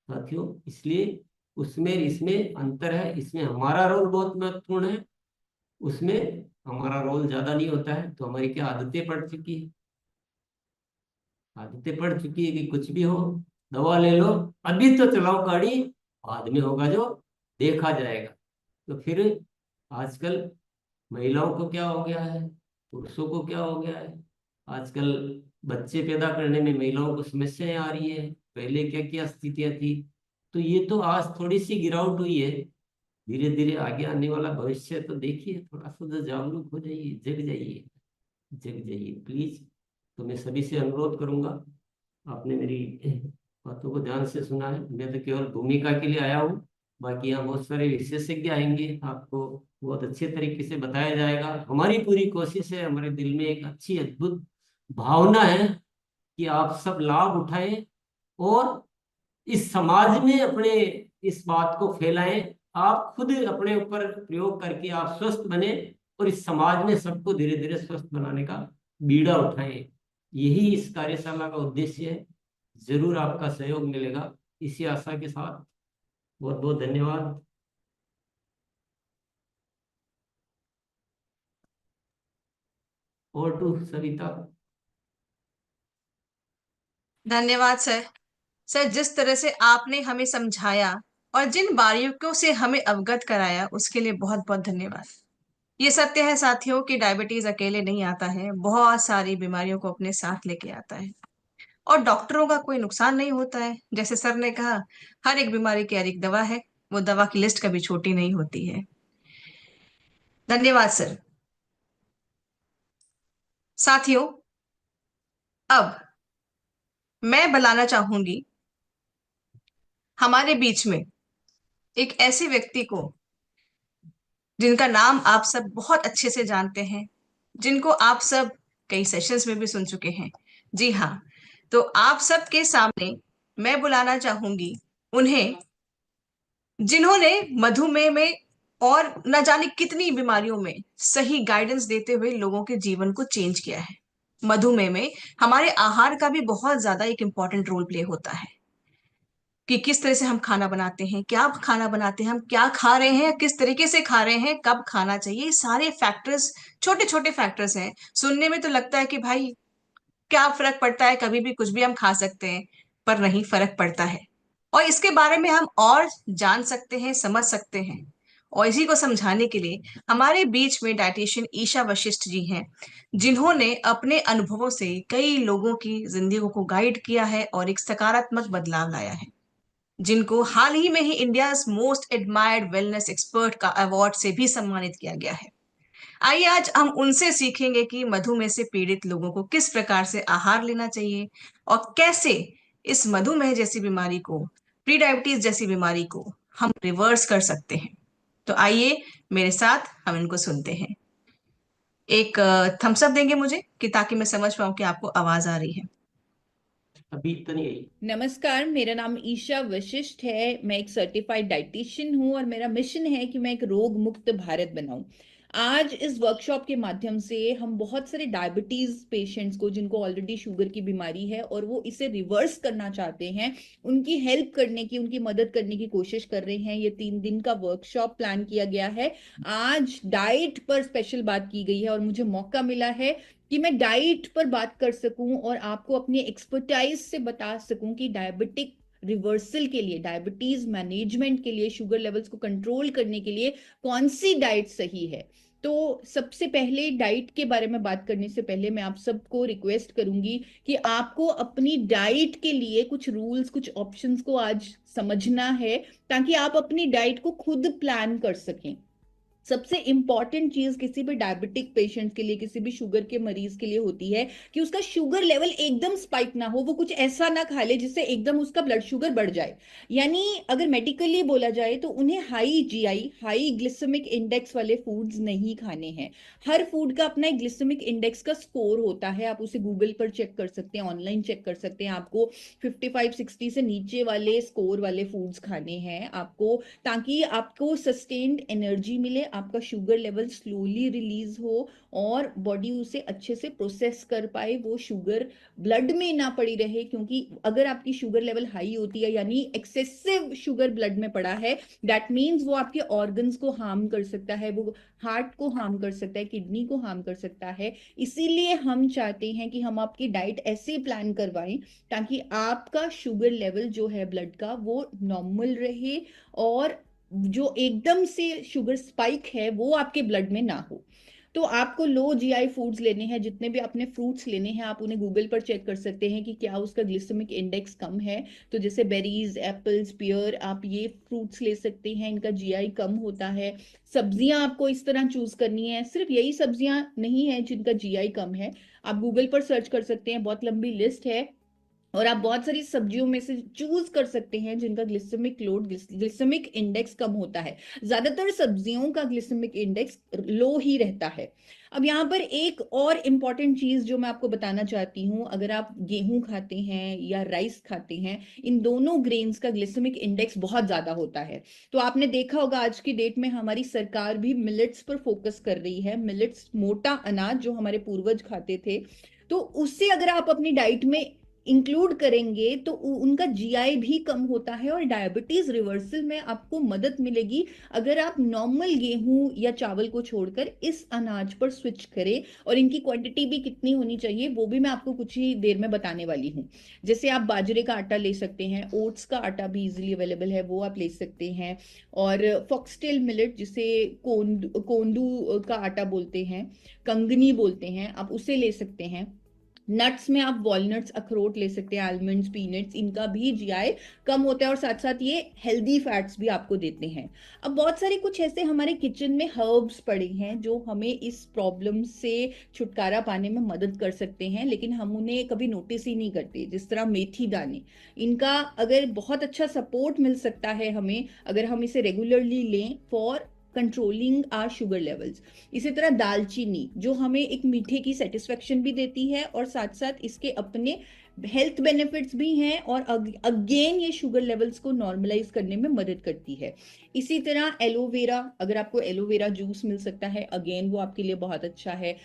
साथियों? इसलिए उसमें इसमें अंतर है, इसमें हमारा रोल बहुत महत्वपूर्ण है, उसमें हमारा रोल ज्यादा नहीं होता है। तो हमारी क्या आदतें पड़ चुकी है, आदतें पड़ चुकी है कि कुछ भी हो, दवा ले लो, अभी तो चलाओ गाड़ी, बाद में होगा जो देखा जाएगा। तो फिर आजकल महिलाओं को क्या हो गया है, पुरुषों को क्या हो गया है, आजकल बच्चे पैदा करने में महिलाओं को समस्याएं आ रही है, पहले क्या क्या स्थितियां थी। तो ये तो आज थोड़ी सी गिरावट हुई है, धीरे धीरे आगे आने वाला भविष्य तो देखिए, थोड़ा सा तो जागरूक हो जाइए, जग जाइए, जग जाइए प्लीज। तो मैं सभी से अनुरोध करूंगा, आपने मेरी बातों को ध्यान से सुना है, मैं तो केवल भूमिका के लिए आया हूँ, बाकी यहाँ बहुत सारे विशेषज्ञ आएंगे, आपको बहुत अच्छे तरीके से बताया जाएगा। हमारी पूरी कोशिश है, हमारे दिल में एक अच्छी अद्भुत भावना है कि आप सब लाभ उठाएं और इस समाज में अपने इस बात को फैलाएं। आप खुद अपने ऊपर प्रयोग करके आप स्वस्थ बने और इस समाज में सबको धीरे धीरे स्वस्थ बनाने का बीड़ा उठाएं। यही इस कार्यशाला का उद्देश्य है। जरूर आपका सहयोग मिलेगा, इसी आशा के साथ बहुत बहुत धन्यवाद। और टू सविता। धन्यवाद सर। सर, जिस तरह से आपने हमें समझाया और जिन बारीकियों से हमें अवगत कराया उसके लिए बहुत बहुत धन्यवाद। ये सत्य है साथियों कि डायबिटीज अकेले नहीं आता है, बहुत सारी बीमारियों को अपने साथ लेके आता है। और डॉक्टरों का कोई नुकसान नहीं होता है, जैसे सर ने कहा, हर एक बीमारी की हर एक दवा है, वो दवा की लिस्ट कभी छोटी नहीं होती है। धन्यवाद सर। साथियों, अब मैं बुलाना चाहूंगी हमारे बीच में एक ऐसे व्यक्ति को जिनका नाम आप सब बहुत अच्छे से जानते हैं, जिनको आप सब कई सेशंस में भी सुन चुके हैं। जी हाँ, तो आप सबके सामने मैं बुलाना चाहूंगी उन्हें, जिन्होंने मधुमेह में और न जाने कितनी बीमारियों में सही गाइडेंस देते हुए लोगों के जीवन को चेंज किया है। मधुमेह में हमारे आहार का भी बहुत ज्यादा एक इंपॉर्टेंट रोल प्ले होता है कि किस तरह से हम खाना बनाते हैं, क्या खाना बनाते हैं, हम क्या खा रहे हैं, किस तरीके से खा रहे हैं, कब खाना चाहिए, ये सारे फैक्टर्स, छोटे छोटे फैक्टर्स हैं। सुनने में तो लगता है कि भाई क्या फर्क पड़ता है, कभी भी कुछ भी हम खा सकते हैं, पर नहीं, फर्क पड़ता है। और इसके बारे में हम और जान सकते हैं, समझ सकते हैं और इसी को समझाने के लिए हमारे बीच में डाइटिशियन ईशा वशिष्ठ जी हैं, जिन्होंने अपने अनुभवों से कई लोगों की जिंदगियों को गाइड किया है और एक सकारात्मक बदलाव लाया है, जिनको हाल ही में ही India most admired wellness expert का अवार्ड से भी सम्मानित किया गया है। आइए आज हम उनसे सीखेंगे कि मधुमेह से पीड़ित लोगों को किस प्रकार से आहार लेना चाहिए और कैसे इस मधुमेह जैसी बीमारी को, प्री डायबिटीज जैसी बीमारी को हम रिवर्स कर सकते हैं। तो आइए मेरे साथ हम इनको सुनते हैं। एक थम्स अप देंगे मुझे कि ताकि मैं समझ पाऊं कि आपको आवाज आ रही है। अभी तो नहीं आई। नमस्कार, मेरा नाम ईशा वशिष्ठ है। मैं एक सर्टिफाइड डाइटिशियन हूँ और मेरा मिशन है कि मैं एक रोग मुक्त भारत बनाऊं। आज इस वर्कशॉप के माध्यम से हम बहुत सारे डायबिटीज पेशेंट्स को, जिनको ऑलरेडी शुगर की बीमारी है और वो इसे रिवर्स करना चाहते हैं, उनकी हेल्प करने की, उनकी मदद करने की कोशिश कर रहे हैं। ये 3 दिन का वर्कशॉप प्लान किया गया है। आज डाइट पर स्पेशल बात की गई है और मुझे मौका मिला है कि मैं डाइट पर बात कर सकूं और आपको अपनी एक्सपर्टाइज से बता सकूं कि डायबिटिक रिवर्सल के लिए, डायबिटीज मैनेजमेंट के लिए, शुगर लेवल्स को कंट्रोल करने के लिए कौन सी डाइट सही है। तो सबसे पहले डाइट के बारे में बात करने से पहले मैं आप सबको रिक्वेस्ट करूंगी कि आपको अपनी डाइट के लिए कुछ रूल्स, कुछ ऑप्शंस को आज समझना है, ताकि आप अपनी डाइट को खुद प्लान कर सकें। सबसे इंपॉर्टेंट चीज किसी भी डायबिटिक पेशेंट के लिए, किसी भी शुगर के मरीज के लिए होती है कि उसका शुगर लेवल एकदम स्पाइक ना हो। वो कुछ ऐसा ना खा ले जिससे एकदम उसका ब्लड शुगर बढ़ जाए। यानी अगर मेडिकली बोला जाए तो उन्हें high GI, high glycaemic index वाले फूड्स नहीं खाने हैं। हर फूड का अपना एक ग्लिसेमिक इंडेक्स का स्कोर होता है। आप उसे गूगल पर चेक कर सकते हैं, ऑनलाइन चेक कर सकते हैं। आपको 55-60 से नीचे वाले स्कोर वाले फूड्स खाने हैं आपको, ताकि आपको सस्टेन्ड एनर्जी मिले, आपका शुगर लेवल स्लोली रिलीज हो और बॉडी उसे अच्छे से प्रोसेस कर पाए, वो शुगर ब्लड में ना पड़ी रहे। क्योंकि अगर आपकी शुगर लेवल हाई होती है, यानी एक्सेसिव शुगर ब्लड में पड़ा है, दैट मीन्स वो आपके ऑर्गन्स को हार्म कर सकता है, वो हार्ट को हार्म कर सकता है, किडनी को हार्म कर सकता है। इसीलिए हम चाहते हैं कि हम आपकी डाइट ऐसे प्लान करवाएं ताकि आपका शुगर लेवल जो है ब्लड का, वो नॉर्मल रहे और जो एकदम से शुगर स्पाइक है वो आपके ब्लड में ना हो। तो आपको लो जीआई फूड्स लेने हैं। जितने भी आपने फ्रूट्स लेने हैं, आप उन्हें गूगल पर चेक कर सकते हैं कि क्या उसका ग्लिसेमिक इंडेक्स कम है। तो जैसे बेरीज, एप्पल्स, पियर, आप ये फ्रूट्स ले सकते हैं, इनका जीआई कम होता है। सब्जियां आपको इस तरह चूज करनी है। सिर्फ यही सब्जियां नहीं है जिनका जीआई कम है, आप गूगल पर सर्च कर सकते हैं, बहुत लंबी लिस्ट है। और आप बहुत सारी सब्जियों में से चूज कर सकते हैं जिनका ग्लिसेमिक लोड, ग्लिसेमिक इंडेक्स कम होता है। ज्यादातर सब्जियों का ग्लिसेमिक इंडेक्स लो ही रहता है। अब यहाँ पर एक और इम्पॉर्टेंट चीज जो मैं आपको बताना चाहती हूँ, अगर आप गेहूं खाते हैं या राइस खाते हैं, इन दोनों ग्रेन्स का ग्लिसेमिक इंडेक्स बहुत ज्यादा होता है। तो आपने देखा होगा आज की डेट में हमारी सरकार भी मिलेट्स पर फोकस कर रही है। मिलेट्स, मोटा अनाज जो हमारे पूर्वज खाते थे, तो उससे अगर आप अपनी डाइट में इंक्लूड करेंगे तो उनका जीआई भी कम होता है और डायबिटीज रिवर्सल में आपको मदद मिलेगी अगर आप नॉर्मल गेहूं या चावल को छोड़कर इस अनाज पर स्विच करें। और इनकी क्वांटिटी भी कितनी होनी चाहिए वो भी मैं आपको कुछ ही देर में बताने वाली हूँ। जैसे आप बाजरे का आटा ले सकते हैं, ओट्स का आटा भी इजीली अवेलेबल है, वो आप ले सकते हैं। और फॉक्सटेल मिलेट, जिसे कोंदू का आटा बोलते हैं, कंगनी बोलते हैं, आप उसे ले सकते हैं। नट्स में आप वॉलनट्स, अखरोट ले सकते हैं, आलमंड्स, पीनट्स, इनका भी जीआई कम होता है और साथ साथ ये हेल्दी फैट्स भी आपको देते हैं। अब बहुत सारे कुछ ऐसे हमारे किचन में हर्ब्स पड़े हैं जो हमें इस प्रॉब्लम से छुटकारा पाने में मदद कर सकते हैं, लेकिन हम उन्हें कभी नोटिस ही नहीं करते। जिस तरह मेथी दाने, इनका अगर बहुत अच्छा सपोर्ट मिल सकता है हमें अगर हम इसे रेगुलरली लें for controlling our sugar levels. इसी तरह दालचीनी, जो हमें एक मीठे की सेटिस्फेक्शन भी देती है और साथ साथ इसके अपने हेल्थ बेनिफिट्स भी हैं और अगेन ये शुगर लेवल्स को नॉर्मलाइज करने में मदद करती है। इसी तरह एलोवेरा, अगर आपको एलोवेरा जूस मिल सकता है, अगेन वो आपके लिए बहुत अच्छा है।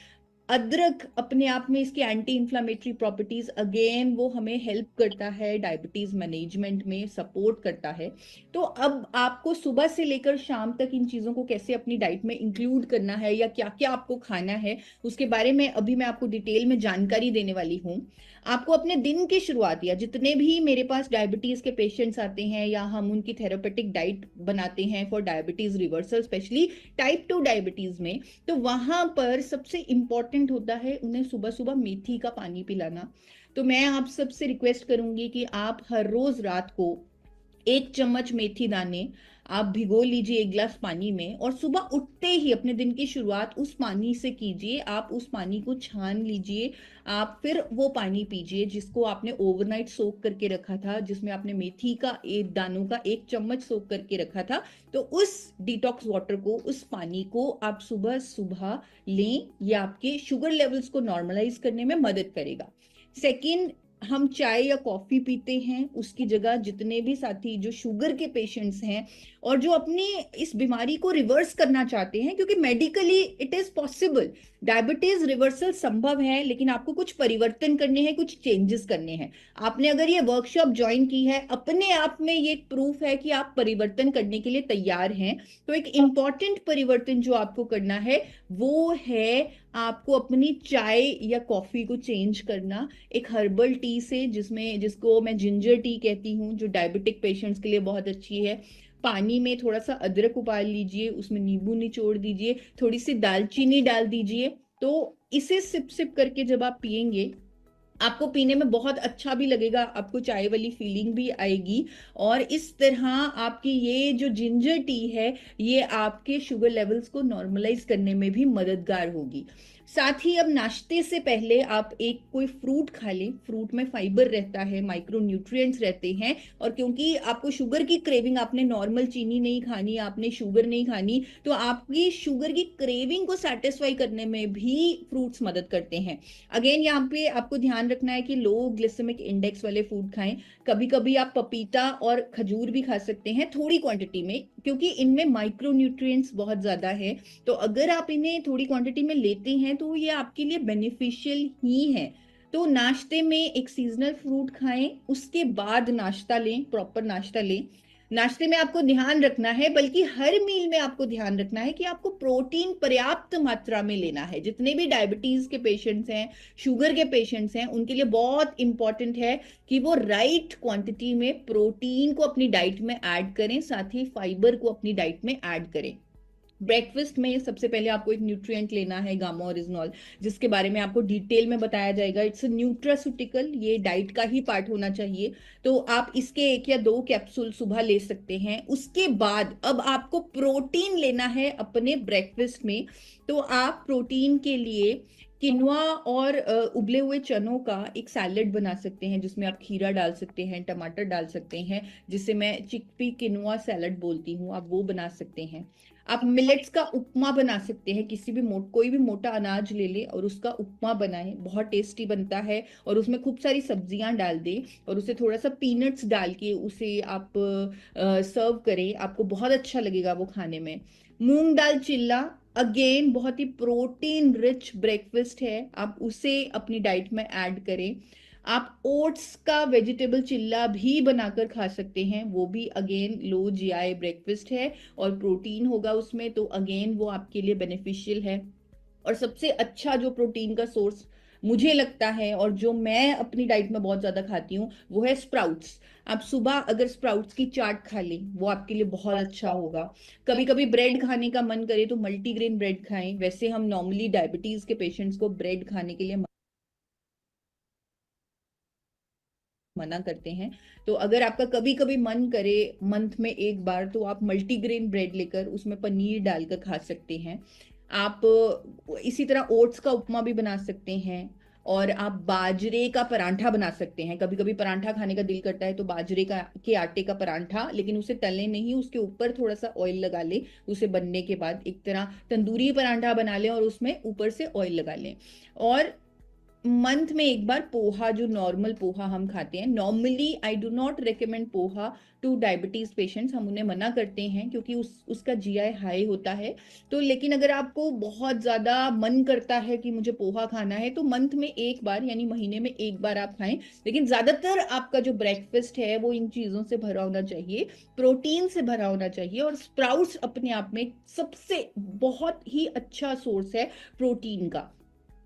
अदरक अपने आप में इसकी एंटी इंफ्लेमेटरी प्रॉपर्टीज, अगेन वो हमें हेल्प करता है डायबिटीज मैनेजमेंट में, सपोर्ट करता है। तो अब आपको सुबह से लेकर शाम तक इन चीजों को कैसे अपनी डाइट में इंक्लूड करना है या क्या क्या आपको खाना है, उसके बारे में अभी मैं आपको डिटेल में जानकारी देने वाली हूँ। आपको अपने दिन की शुरुआत, या जितने भी मेरे पास डायबिटीज के पेशेंट्स आते हैं या हम उनकी थेरेपेटिक डाइट बनाते हैं for diabetes reversal, specially type 2 diabetes में, तो वहां पर सबसे इंपॉर्टेंट होता है उन्हें सुबह सुबह मेथी का पानी पिलाना। तो मैं आप सबसे रिक्वेस्ट करूंगी कि आप हर रोज रात को 1 चम्मच मेथी दाने आप भिगो लीजिए 1 गिलास पानी में, और सुबह उठते ही अपने दिन की शुरुआत उस पानी से कीजिए। आप उस पानी को छान लीजिए, आप फिर वो पानी पीजिए जिसको आपने ओवरनाइट सोक करके रखा था, जिसमें आपने मेथी का एक दानों का 1 चम्मच सोक करके रखा था। तो उस डिटॉक्स वाटर को, उस पानी को आप सुबह सुबह लें, ये आपके शुगर लेवल्स को नॉर्मलाइज करने में मदद करेगा। सेकेंड, हम चाय या कॉफी पीते हैं, उसकी जगह जितने भी साथी जो शुगर के पेशेंट्स हैं और जो अपनी इस बीमारी को रिवर्स करना चाहते हैं, क्योंकि medically it is possible, diabetes reversal संभव है, लेकिन आपको कुछ परिवर्तन करने हैं, कुछ चेंजेस करने हैं। आपने अगर ये वर्कशॉप ज्वाइन की है, अपने आप में ये प्रूफ है कि आप परिवर्तन करने के लिए तैयार हैं। तो एक इंपॉर्टेंट परिवर्तन जो आपको करना है वो है आपको अपनी चाय या कॉफी को चेंज करना एक हर्बल टी से, जिसको मैं जिंजर टी कहती हूँ, जो डायबिटिक पेशेंट्स के लिए बहुत अच्छी है। पानी में थोड़ा सा अदरक उबाल लीजिए, उसमें नींबू निचोड़ दीजिए, थोड़ी सी दालचीनी डाल दीजिए। तो इसे सिप सिप करके जब आप पियेंगे, आपको पीने में बहुत अच्छा भी लगेगा, आपको चाय वाली फीलिंग भी आएगी, और इस तरह आपकी ये जो जिंजर टी है ये आपके शुगर लेवल्स को नॉर्मलाइज करने में भी मददगार होगी। साथ ही अब नाश्ते से पहले आप कोई फ्रूट खा लें। फ्रूट में फाइबर रहता है, माइक्रो न्यूट्रिएंट्स रहते हैं, और क्योंकि आपको शुगर की क्रेविंग, आपने नॉर्मल चीनी नहीं खानी, आपने शुगर नहीं खानी, तो आपकी शुगर की क्रेविंग को सेटिस्फाई करने में भी फ्रूट्स मदद करते हैं। अगेन यहाँ पे आपको ध्यान रखना है कि लो ग्लिसेमिक इंडेक्स वाले फूड खाएं। कभी कभी आप पपीता और खजूर भी खा सकते हैं थोड़ी क्वांटिटी में, क्योंकि इनमें माइक्रो न्यूट्रिएंट्स बहुत ज्यादा है। तो अगर आप इन्हें थोड़ी क्वांटिटी में लेते हैं तो ये आपके लिए बेनिफिशियल ही है। तो नाश्ते में एक सीजनल फ्रूट खाएं, उसके बाद नाश्ता लें, प्रॉपर नाश्ता लें। नाश्ते में आपको ध्यान रखना है, बल्कि हर मील में आपको ध्यान रखना है कि आपको प्रोटीन पर्याप्त मात्रा में लेना है। जितने भी डायबिटीज के पेशेंट्स हैं, शुगर के पेशेंट्स हैं, उनके लिए बहुत इंपॉर्टेंट है कि वो राइट क्वांटिटी में प्रोटीन को अपनी डाइट में ऐड करें, साथ ही फाइबर को अपनी डाइट में ऐड करें। ब्रेकफास्ट में सबसे पहले आपको एक न्यूट्रिएंट लेना है, गामा ओरिजिनॉल, जिसके बारे में आपको डिटेल में बताया जाएगा। इट्स अ न्यूट्रास्यूटिकल, ये डाइट का ही पार्ट होना चाहिए। तो आप इसके 1 या 2 कैप्सूल सुबह ले सकते हैं। उसके बाद अब आपको प्रोटीन लेना है अपने ब्रेकफास्ट में। तो आप प्रोटीन के लिए किनुआ और उबले हुए चनों का एक सैलेड बना सकते हैं, जिसमें आप खीरा डाल सकते हैं, टमाटर डाल सकते हैं, जिसे मैं चिकपी किनुआ सैलेड बोलती हूँ, आप वो बना सकते हैं। आप मिलेट्स का उपमा बना सकते हैं, कोई भी मोटा अनाज ले ले और उसका उपमा बनाएं, बहुत टेस्टी बनता है। और उसमें खूब सारी सब्जियां डाल दें और उसे थोड़ा सा पीनट्स डाल के उसे आप सर्व करें, आपको बहुत अच्छा लगेगा वो खाने में। मूंग दाल चिल्ला, अगेन बहुत ही प्रोटीन रिच ब्रेकफास्ट है, आप उसे अपनी डाइट में ऐड करें। आप ओट्स का वेजिटेबल चिल्ला भी बनाकर खा सकते हैं, वो भी अगेन लो जीआई ब्रेकफास्ट है और प्रोटीन होगा उसमें, तो अगेन वो आपके लिए बेनिफिशियल है। और सबसे अच्छा जो प्रोटीन का सोर्स मुझे लगता है और जो मैं अपनी डाइट में बहुत ज्यादा खाती हूँ वो है स्प्राउट्स। आप सुबह अगर स्प्राउट्स की चाट खा लें वो आपके लिए बहुत अच्छा होगा। कभी कभी ब्रेड खाने का मन करे तो मल्टीग्रेन ब्रेड खाएं। वैसे हम नॉर्मली डायबिटीज के पेशेंट्स को ब्रेड खाने के लिए मना करते हैं। तो अगर आपका कभी कभी मन करे मंथ में 1 बार, तो आप मल्टीग्रेन ब्रेड लेकर उसमें पनीर डालकर खा सकते हैं। आप इसी तरह ओट्स का उपमा भी बना सकते हैं, और आप बाजरे का परांठा बना सकते हैं। कभी कभी परांठा खाने का दिल करता है तो बाजरे के आटे का परांठा, लेकिन उसे तलें नहीं, उसके ऊपर थोड़ा सा ऑयल लगा लें। उसे बनने के बाद एक तरह तंदूरी परांठा बना लें और उसमें ऊपर से ऑयल लगा लें। और मंथ में एक बार पोहा, जो नॉर्मल पोहा हम खाते हैं, normally I do not recommend poha two diabetes patients, हम उन्हें मना करते हैं क्योंकि उसका जीआई हाई होता है। तो लेकिन अगर आपको बहुत ज्यादा मन करता है कि मुझे पोहा खाना है तो मंथ में एक बार यानी महीने में एक बार आप खाएं, लेकिन ज्यादातर आपका जो ब्रेकफास्ट है वो इन चीजों से भरा होना चाहिए, प्रोटीन से भरा होना चाहिए। और स्प्राउट्स अपने आप में सबसे बहुत ही अच्छा सोर्स है प्रोटीन का।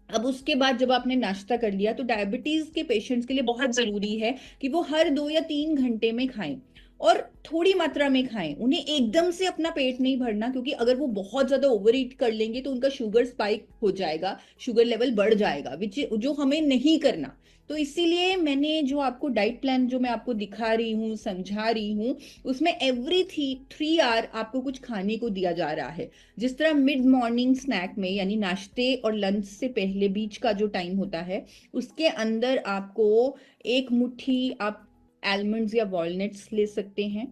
अब उसके बाद जब आपने नाश्ता कर लिया तो डायबिटीज के पेशेंट्स के लिए बहुत जरूरी है कि वो हर 2 या 3 घंटे में खाएं और थोड़ी मात्रा में खाएं। उन्हें एकदम से अपना पेट नहीं भरना, क्योंकि अगर वो बहुत ज्यादा ओवर ईट कर लेंगे तो उनका शुगर स्पाइक हो जाएगा, शुगर लेवल बढ़ जाएगा, विच जो हमें नहीं करना। तो इसीलिए मैंने जो आपको डाइट प्लान जो मैं आपको दिखा रही हूँ, समझा रही हूँ, उसमें एवरी 3 आवर आपको कुछ खाने को दिया जा रहा है। जिस तरह मिड मॉर्निंग स्नैक में यानी नाश्ते और लंच से पहले बीच का जो टाइम होता है उसके अंदर आपको एक मुट्ठी आप आलमंड्स या वॉलनट्स ले सकते हैं,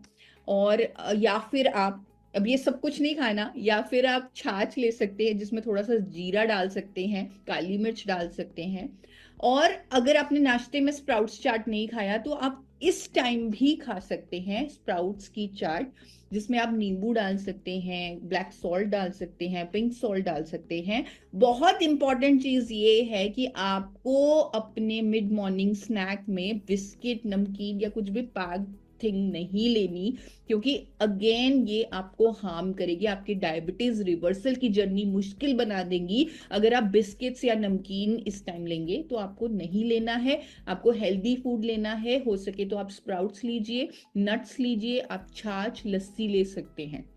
और या फिर आप, अब ये सब कुछ नहीं खाना, या फिर आप छाछ ले सकते हैं जिसमें थोड़ा सा जीरा डाल सकते हैं, काली मिर्च डाल सकते हैं। और अगर आपने नाश्ते में स्प्राउट्स चाट नहीं खाया तो आप इस टाइम भी खा सकते हैं स्प्राउट्स की चाट, जिसमें आप नींबू डाल सकते हैं, ब्लैक सॉल्ट डाल सकते हैं, पिंक सॉल्ट डाल सकते हैं। बहुत इंपॉर्टेंट चीज ये है कि आपको अपने मिड मॉर्निंग स्नैक में बिस्किट, नमकीन या कुछ भी पैक थिंग नहीं लेनी, क्योंकि अगेन ये आपको हार्म करेगी, आपकी डायबिटीज रिवर्सल की जर्नी मुश्किल बना देंगी। अगर आप बिस्किट्स या नमकीन इस टाइम लेंगे तो आपको नहीं लेना है, आपको हेल्दी फूड लेना है। हो सके तो आप स्प्राउट्स लीजिए, नट्स लीजिए, आप छाछ, लस्सी ले सकते हैं।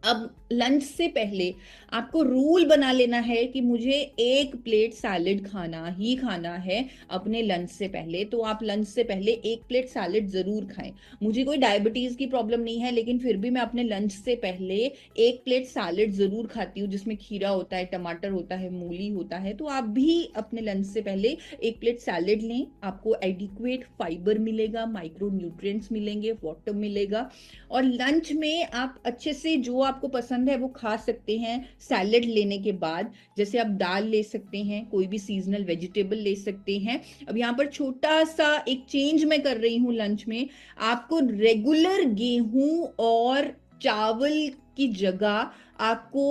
अब लंच से पहले आपको रूल बना लेना है कि मुझे 1 प्लेट सैलेड खाना ही खाना है अपने लंच से पहले। तो आप लंच से पहले 1 प्लेट सैलेड जरूर खाएं। मुझे कोई डायबिटीज की प्रॉब्लम नहीं है, लेकिन फिर भी मैं अपने लंच से पहले 1 प्लेट सैलेड जरूर खाती हूँ, जिसमें खीरा होता है, टमाटर होता है, मूली होता है। तो आप भी अपने लंच से पहले 1 प्लेट सैलेड लें, आपको एडिक्वेट फाइबर मिलेगा, माइक्रो न्यूट्रिएंट्स मिलेंगे, वाटर मिलेगा। और लंच में आप अच्छे से जो आपको पसंद है वो खा सकते हैं सैलेड लेने के बाद। जैसे आप दाल ले सकते हैं, कोई भी सीजनल वेजिटेबल ले सकते हैं। अब यहाँ पर छोटा सा एक चेंज मैं कर रही हूँ लंच में, आपको रेगुलर गेहूं और चावल की जगह आपको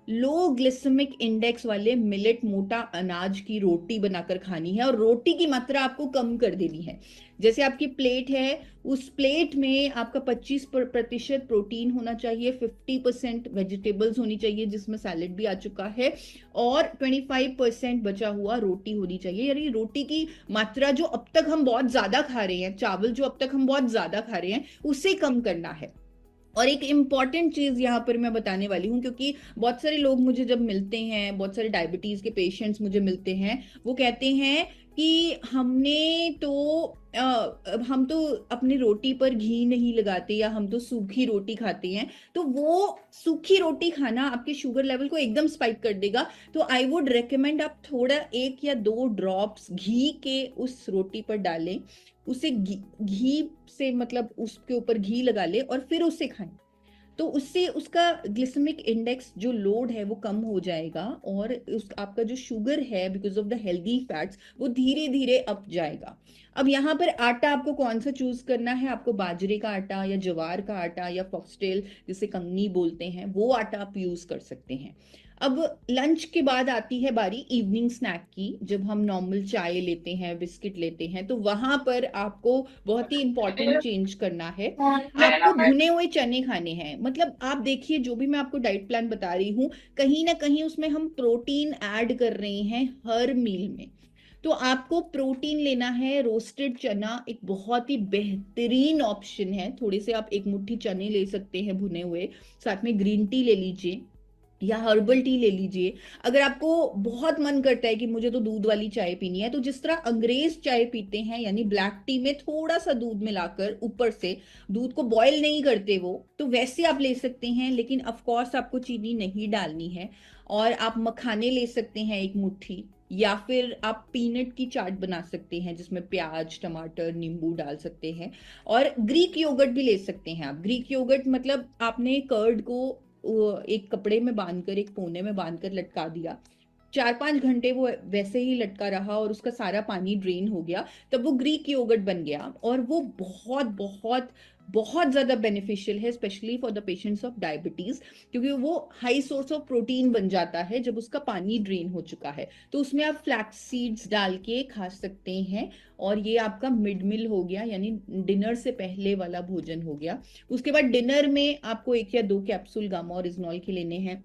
लो ग्लिसेमिक इंडेक्स वाले मिलेट, मोटा अनाज की रोटी बनाकर खानी है, और रोटी की मात्रा आपको कम कर देनी है। जैसे आपकी प्लेट है, उस प्लेट में आपका 25% प्रोटीन होना चाहिए, 50% वेजिटेबल्स होनी चाहिए जिसमें सैलेड भी आ चुका है, और 25% बचा हुआ रोटी होनी चाहिए। यानी रोटी की मात्रा जो अब तक हम बहुत ज्यादा खा रहे हैं, चावल जो अब तक हम बहुत ज्यादा खा रहे हैं, उसे कम करना है। और एक इम्पॉर्टेंट चीज यहाँ पर मैं बताने वाली हूँ, क्योंकि बहुत सारे लोग मुझे जब मिलते हैं, बहुत सारे डायबिटीज के पेशेंट्स मुझे मिलते हैं, वो कहते हैं कि हम तो अपनी रोटी पर घी नहीं लगाते, या हम तो सूखी रोटी खाते हैं। तो वो सूखी रोटी खाना आपके शुगर लेवल को एकदम स्पाइक कर देगा। तो आई वुड रेकमेंड आप थोड़ा 1 या 2 ड्रॉप्स घी के उस रोटी पर डालें, उसे घी से मतलब उसके ऊपर घी लगा ले और फिर उसे खाएं। तो उससे उसका ग्लिसेमिक इंडेक्स जो लोड है वो कम हो जाएगा, और आपका जो शुगर है because of the healthy fats वो धीरे धीरे अप जाएगा। अब यहाँ पर आटा आपको कौन सा चूज करना है, आपको बाजरे का आटा या ज्वार का आटा या फॉक्सटेल जिसे कंगनी बोलते हैं वो आटा आप यूज कर सकते हैं। अब लंच के बाद आती है बारी इवनिंग स्नैक की, जब हम नॉर्मल चाय लेते हैं, बिस्किट लेते हैं, तो वहां पर आपको बहुत ही इंपॉर्टेंट चेंज करना है। आपको भुने हुए चने खाने हैं। मतलब आप देखिए, जो भी मैं आपको डाइट प्लान बता रही हूँ, कहीं ना कहीं उसमें हम प्रोटीन ऐड कर रहे हैं हर मील में। तो आपको प्रोटीन लेना है। रोस्टेड चना एक बहुत ही बेहतरीन ऑप्शन है। थोड़े से आप एक मुट्ठी चने ले सकते हैं भुने हुए, साथ में ग्रीन टी ले लीजिए या हर्बल टी ले लीजिए। अगर आपको बहुत मन करता है कि मुझे तो दूध वाली चाय पीनी है, तो जिस तरह अंग्रेज चाय पीते हैं, यानी ब्लैक टी में थोड़ा सा दूध मिलाकर, ऊपर से दूध को बॉयल नहीं करते वो, तो वैसे आप ले सकते हैं। लेकिन ऑफ कोर्स आपको चीनी नहीं डालनी है। और आप मखाने ले सकते हैं 1 मुट्ठी, या फिर आप पीनट की चाट बना सकते हैं जिसमें प्याज, टमाटर, नींबू डाल सकते हैं। और ग्रीक योगर्ट भी ले सकते हैं आप। ग्रीक योगर्ट मतलब आपने कर्ड को एक कपड़े में बांधकर, एक कोने में बांधकर लटका दिया, 4-5 घंटे वो वैसे ही लटका रहा और उसका सारा पानी ड्रेन हो गया, तब वो ग्रीक योगर्ट बन गया। और वो बहुत बहुत बहुत ज्यादा बेनिफिशियल है, specially for the patients of diabetes, क्योंकि वो हाई सोर्स ऑफ प्रोटीन बन जाता है जब उसका पानी ड्रेन हो चुका है। तो उसमें आप फ्लैक्स सीड्स डाल के खा सकते हैं, और ये आपका मिड मील हो गया, यानी डिनर से पहले वाला भोजन हो गया। उसके बाद डिनर में आपको 1 या 2 कैप्सूल गामा ओरिजिनॉल के लेने हैं।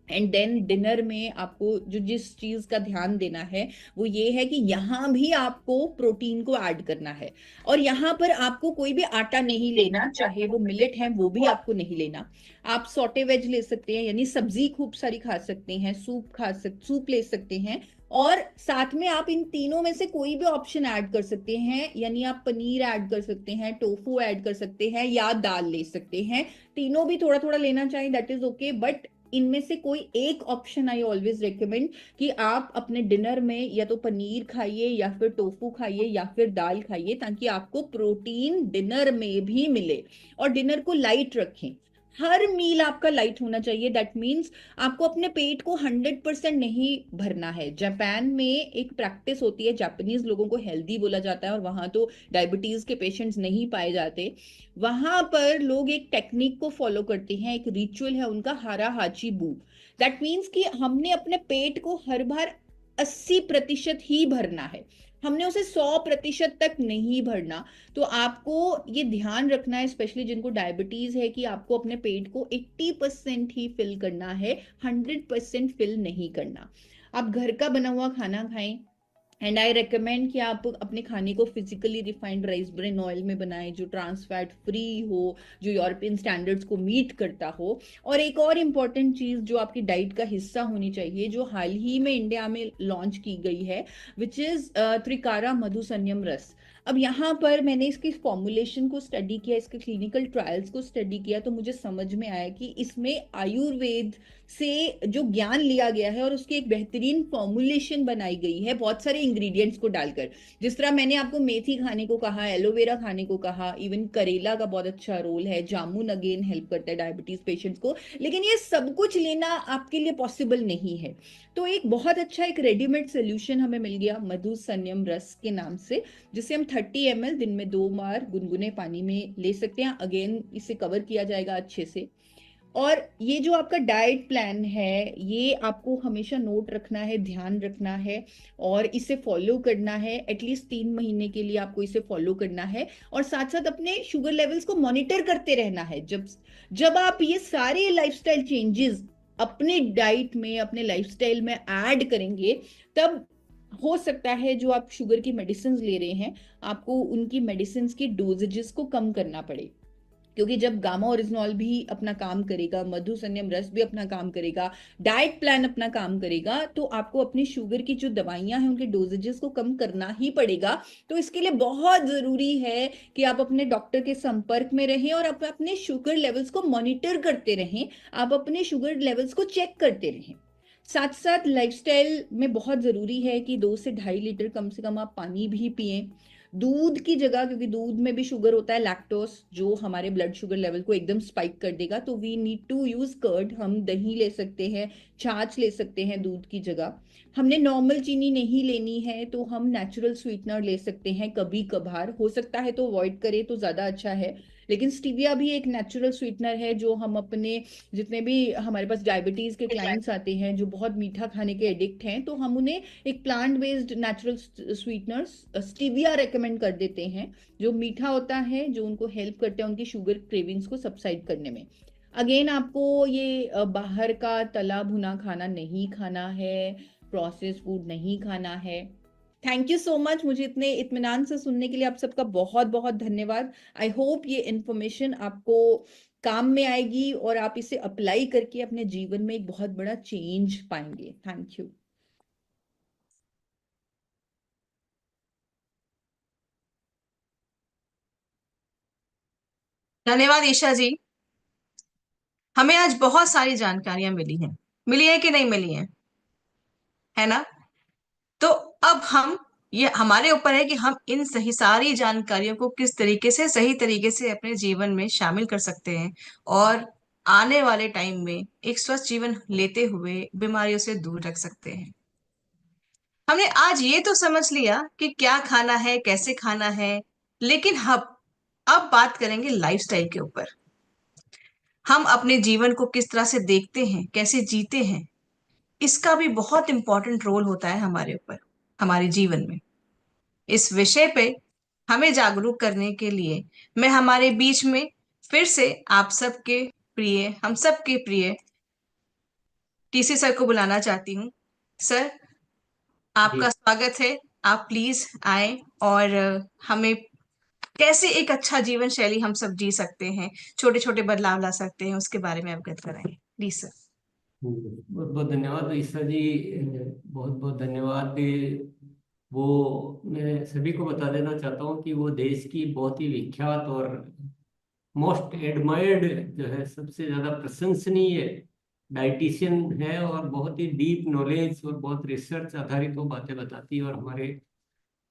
एंड देन डिनर में आपको जो जिस चीज का ध्यान देना है वो ये है कि यहाँ भी आपको प्रोटीन को ऐड करना है, और यहाँ पर आपको कोई भी आटा नहीं लेना, चाहे वो मिलेट है वो भी आपको नहीं लेना। आप सॉटे वेज ले सकते हैं, यानी सब्जी खूब सारी खा सकते हैं, सूप ले सकते हैं, और साथ में आप इन तीनों में से कोई भी ऑप्शन ऐड कर सकते हैं, यानी आप पनीर ऐड कर सकते हैं, टोफू ऐड कर सकते हैं, या दाल ले सकते हैं। तीनों भी थोड़ा थोड़ा लेना चाहिए, दैट इज ओके, बट इनमें से कोई एक ऑप्शन आई ऑलवेज रिकमेंड कि आप अपने डिनर में या तो पनीर खाइए, या फिर टोफू खाइए, या फिर दाल खाइए, ताकि आपको प्रोटीन डिनर में भी मिले। और डिनर को लाइट रखें, हर मील आपका लाइट होना चाहिए। दैट मीन्स आपको अपने पेट को 100% नहीं भरना है। जापान में एक प्रैक्टिस होती है, जापानीज लोगों को हेल्दी बोला जाता है, और वहां तो डायबिटीज के पेशेंट्स नहीं पाए जाते। वहां पर लोग एक टेक्निक को फॉलो करते हैं, एक रिचुअल है उनका, हारा हाची बू। दैट मीन्स कि हमने अपने पेट को हर बार 80% ही भरना है, हमने उसे 100% तक नहीं भरना। तो आपको ये ध्यान रखना है, स्पेशली जिनको डायबिटीज है, कि आपको अपने पेट को 80% ही फिल करना है, 100% फिल नहीं करना। आप घर का बना हुआ खाना खाएं, एंड आई रिकमेंड कि आप अपने खाने को physically refined rice bran oil में बनाएं, जो ट्रांस फैट फ्री हो, जो यूरोपियन स्टैंडर्ड्स को मीट करता हो। और एक और इम्पॉर्टेंट चीज जो आपकी डाइट का हिस्सा होनी चाहिए, जो हाल ही में इंडिया में लॉन्च की गई है, विच इज त्रिकारा मधुसन्यम रस। अब यहाँ पर मैंने इसकी फॉर्मुलेशन को स्टडी किया, इसके क्लिनिकल ट्रायल्स को स्टडी किया, तो मुझे समझ में आया कि इसमें आयुर्वेद से जो ज्ञान लिया गया है और उसकी एक बेहतरीन फॉर्मुलेशन बनाई गई है, बहुत सारे इंग्रेडिएंट्स को डालकर। जिस तरह मैंने आपको मेथी खाने को कहा, एलोवेरा खाने को कहा, इवन करेला का बहुत अच्छा रोल है, जामुन अगेन हेल्प करता है डायबिटीज पेशेंट्स को, लेकिन ये सब कुछ लेना आपके लिए पॉसिबल नहीं है। तो एक बहुत अच्छा एक रेडीमेड सोल्यूशन हमें मिल गया मधु संयम रस के नाम से, जिसे हम 30 ml दिन में 2 बार गुनगुने पानी में ले सकते हैं। अगेन इसे कवर किया जाएगा अच्छे से। और ये जो आपका डाइट प्लान है, ये आपको हमेशा नोट रखना है, ध्यान रखना है, और इसे फॉलो करना है। एटलीस्ट 3 महीने के लिए आपको इसे फॉलो करना है, और साथ साथ अपने शुगर लेवल्स को मॉनिटर करते रहना है। जब जब आप ये सारे लाइफस्टाइल चेंजेस अपने डाइट में, अपने लाइफस्टाइल में ऐड करेंगे, तब हो सकता है जो आप शुगर की मेडिसिन ले रहे हैं, आपको उनकी मेडिसिन की डोजेजेस को कम करना पड़े। क्योंकि जब गामा ओरिजिनॉल भी अपना काम करेगा, मधु संयम रस भी अपना काम करेगा, डाइट प्लान अपना काम करेगा, तो आपको अपनी शुगर की जो दवाइयां हैं उनके डोजेजेस को कम करना ही पड़ेगा। तो इसके लिए बहुत जरूरी है कि आप अपने डॉक्टर के संपर्क में रहें, और आप अपने शुगर लेवल्स को मॉनिटर करते रहें, आप अपने शुगर लेवल्स को चेक करते रहें। साथ साथ लाइफस्टाइल में बहुत जरूरी है कि 2 से 2.5 लीटर कम से कम आप पानी भी पिएं। दूध की जगह, क्योंकि दूध में भी शुगर होता है, लैक्टोस, जो हमारे ब्लड शुगर लेवल को एकदम स्पाइक कर देगा, तो we need to use curd. हम दही ले सकते हैं, छाछ ले सकते हैं दूध की जगह। हमने नॉर्मल चीनी नहीं लेनी है, तो हम नेचुरल स्वीटनर ले सकते हैं कभी कभार, हो सकता है तो अवॉइड करें तो ज्यादा अच्छा है। लेकिन स्टीविया भी एक नेचुरल स्वीटनर है, जो हम अपने जितने भी हमारे पास डायबिटीज के क्लाइंट्स आते हैं जो बहुत मीठा खाने के एडिक्ट हैं, तो हम उन्हें एक plant based natural sweetener stevia recommend कर देते हैं, जो मीठा होता है, जो उनको हेल्प करते हैं उनकी शुगर क्रेविंग्स को सबसाइड करने में। अगेन आपको ये बाहर का तला भुना खाना नहीं खाना है, प्रोसेस फूड नहीं खाना है। थैंक यू सो मच, मुझे इतने इत्मीनान से सुनने के लिए आप सबका बहुत बहुत धन्यवाद। आई होप ये इंफॉर्मेशन आपको काम में आएगी और आप इसे अप्लाई करके अपने जीवन में एक बहुत बड़ा चेंज पाएंगे। Thank you. धन्यवाद ईशा जी। हमें आज बहुत सारी जानकारियां मिली है कि नहीं मिली है ना? तो अब हम, ये हमारे ऊपर है कि हम इन सही सारी जानकारियों को किस तरीके से, सही तरीके से अपने जीवन में शामिल कर सकते हैं, और आने वाले टाइम में एक स्वस्थ जीवन लेते हुए बीमारियों से दूर रख सकते हैं। हमने आज ये तो समझ लिया कि क्या खाना है, कैसे खाना है, लेकिन अब बात करेंगे लाइफस्टाइल के ऊपर। हम अपने जीवन को किस तरह से देखते हैं, कैसे जीते हैं, इसका भी बहुत इंपॉर्टेंट रोल होता है हमारे ऊपर, हमारे जीवन में। इस विषय पे हमें जागरूक करने के लिए मैं हमारे बीच में फिर से आप सबके प्रिय, हम सबके प्रिय टीसी सर को बुलाना चाहती हूँ। सर, जी। आपका स्वागत है। आप प्लीज आए और हमें कैसे एक अच्छा जीवन शैली हम सब जी सकते हैं, छोटे छोटे बदलाव ला सकते हैं, उसके बारे में अवगत कराएं प्लीज सर। बहुत बहुत धन्यवाद ईसा जी। बहुत बहुत धन्यवाद। वो मैं सभी को बता देना चाहता हूँ कि वो देश की बहुत ही विख्यात और मोस्ट एडमायर्ड जो है, सबसे ज़्यादा प्रशंसनीय डाइटिशियन है, और बहुत ही डीप नॉलेज और बहुत रिसर्च आधारित वो बातें बताती है। और हमारे